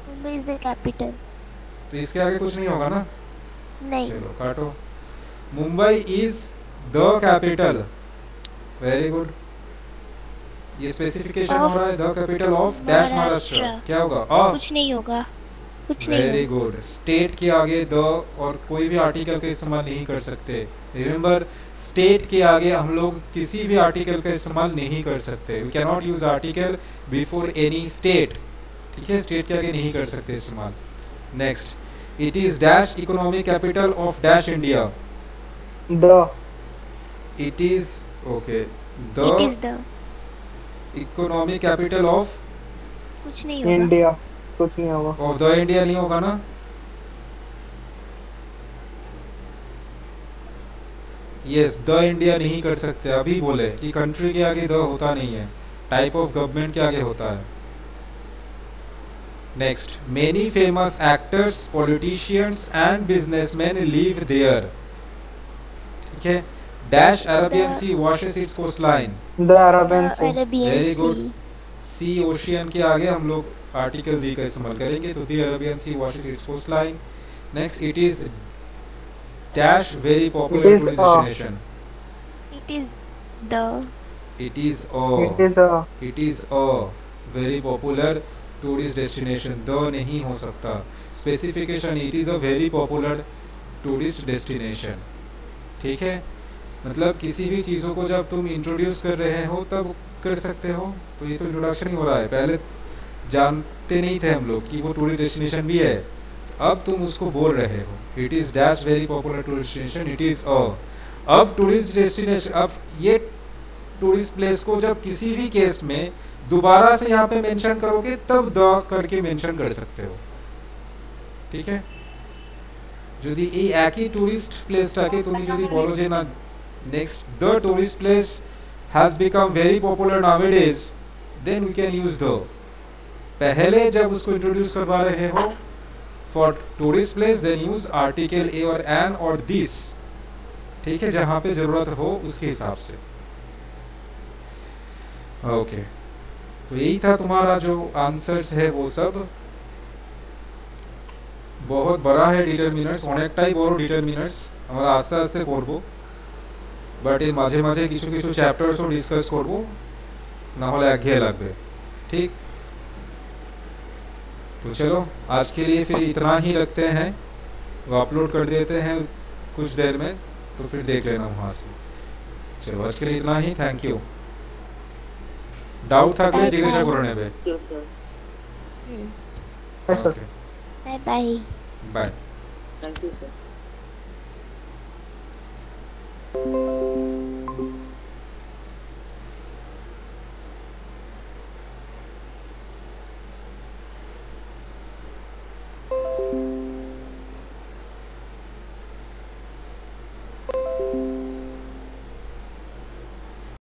Mumbai is the capital. तो इसके आगे कुछ नहीं होगा ना, नहीं। चलो काटो। Mumbai is the capital, very good. ये स्पेसिफिकेशन हो रहा है the capital of dash Maharashtra, क्या होगा कुछ नहीं होगा, कुछ नहीं वेरी होगा। गुड। स्टेट के आगे द और कोई भी आर्टिकल का इस्तेमाल नहीं कर सकते, रिमेंबर स्टेट के आगे हम लोग किसी भी आर्टिकल का इस्तेमाल नहीं कर सकते, we can not use article before any state, ठीक है, स्टेट के आगे नहीं कर सकते इस्तेमाल। Next, it is dash economic capital of dash India. The it is okay, it is the the economic capital of कुछ नहीं होगा। इंडिया, कुछ नहीं होगा। ऑफ द इंडिया नहीं होगा ना, यस द इंडिया नहीं कर सकते, अभी बोले कि कंट्री के आगे द होता नहीं है, टाइप ऑफ गवर्नमेंट के आगे होता है। Next, many famous actors, politicians and businessman live there, ठीक है। Dash Arabian sea washes its coastline. The Arabian sea. Arabian Very good. Sea. Sea ocean के आगे हम लोग आर्टिकल दी का इस्तेमाल करेंगे, तो the Arabian sea washes its coastline. Next, it is dash very popular It is tourist a- destination. It is the It is it is a very popular tourist destination. The नहीं हो सकता, specification it is a very popular tourist destination, ठीक है। मतलब किसी भी चीज़ों को जब तुम इंट्रोड्यूस कर रहे हो तब कर सकते हो, तो ये तो इंट्रोडक्शन ही हो रहा है, पहले जानते नहीं थे हम लोग कि वो टूरिस्ट डेस्टिनेशन भी है, अब तुम उसको बोल रहे हो। It is dash very popular tourist destination, it is अब टूरिस्ट डेस्टिनेशन, अब ये टूरिस्ट प्लेस को जब किसी भी केस में दोबारा से यहाँ पे मेंशन करोगे तब द करके मेंशन कर सकते हो, ठीक है। যদি এই একই টুরিস্ট প্লেসটাকে তুমি যদি বলো যে না next the tourist place has become very popular nowadays, then we can use the. पहले जब उसको इंट्रोड्यूस करवा रहे हो for tourist place then use article a or an और दिस, ठीक है, जहां पे जरूरत हो उसके हिसाब से। ओके, तो यही था तुम्हारा जो आंसर्स है वो सब। बहुत बड़ा है डिटरमिनार्स, অনেকটাই বড় ডিটারমিনার্স, আমরা আস্তে আস্তে করব, বাট এর মাঝে মাঝে কিছু কিছু চ্যাপ্টারসও ডিসকাস করব, না হলে একঘেয়ে লাগবে, ठीक। तो चलो आज के लिए फिर इतना ही रखते हैं, वो अपलोड कर देते हैं कुछ देर में, तो फिर देख लेना वहाँ से। चलो आज के लिए इतना ही, थैंक यू। डाउट থাকলে জিজ্ঞাসা করে নেবে। Sir bye bye. Bye. Thank you sir.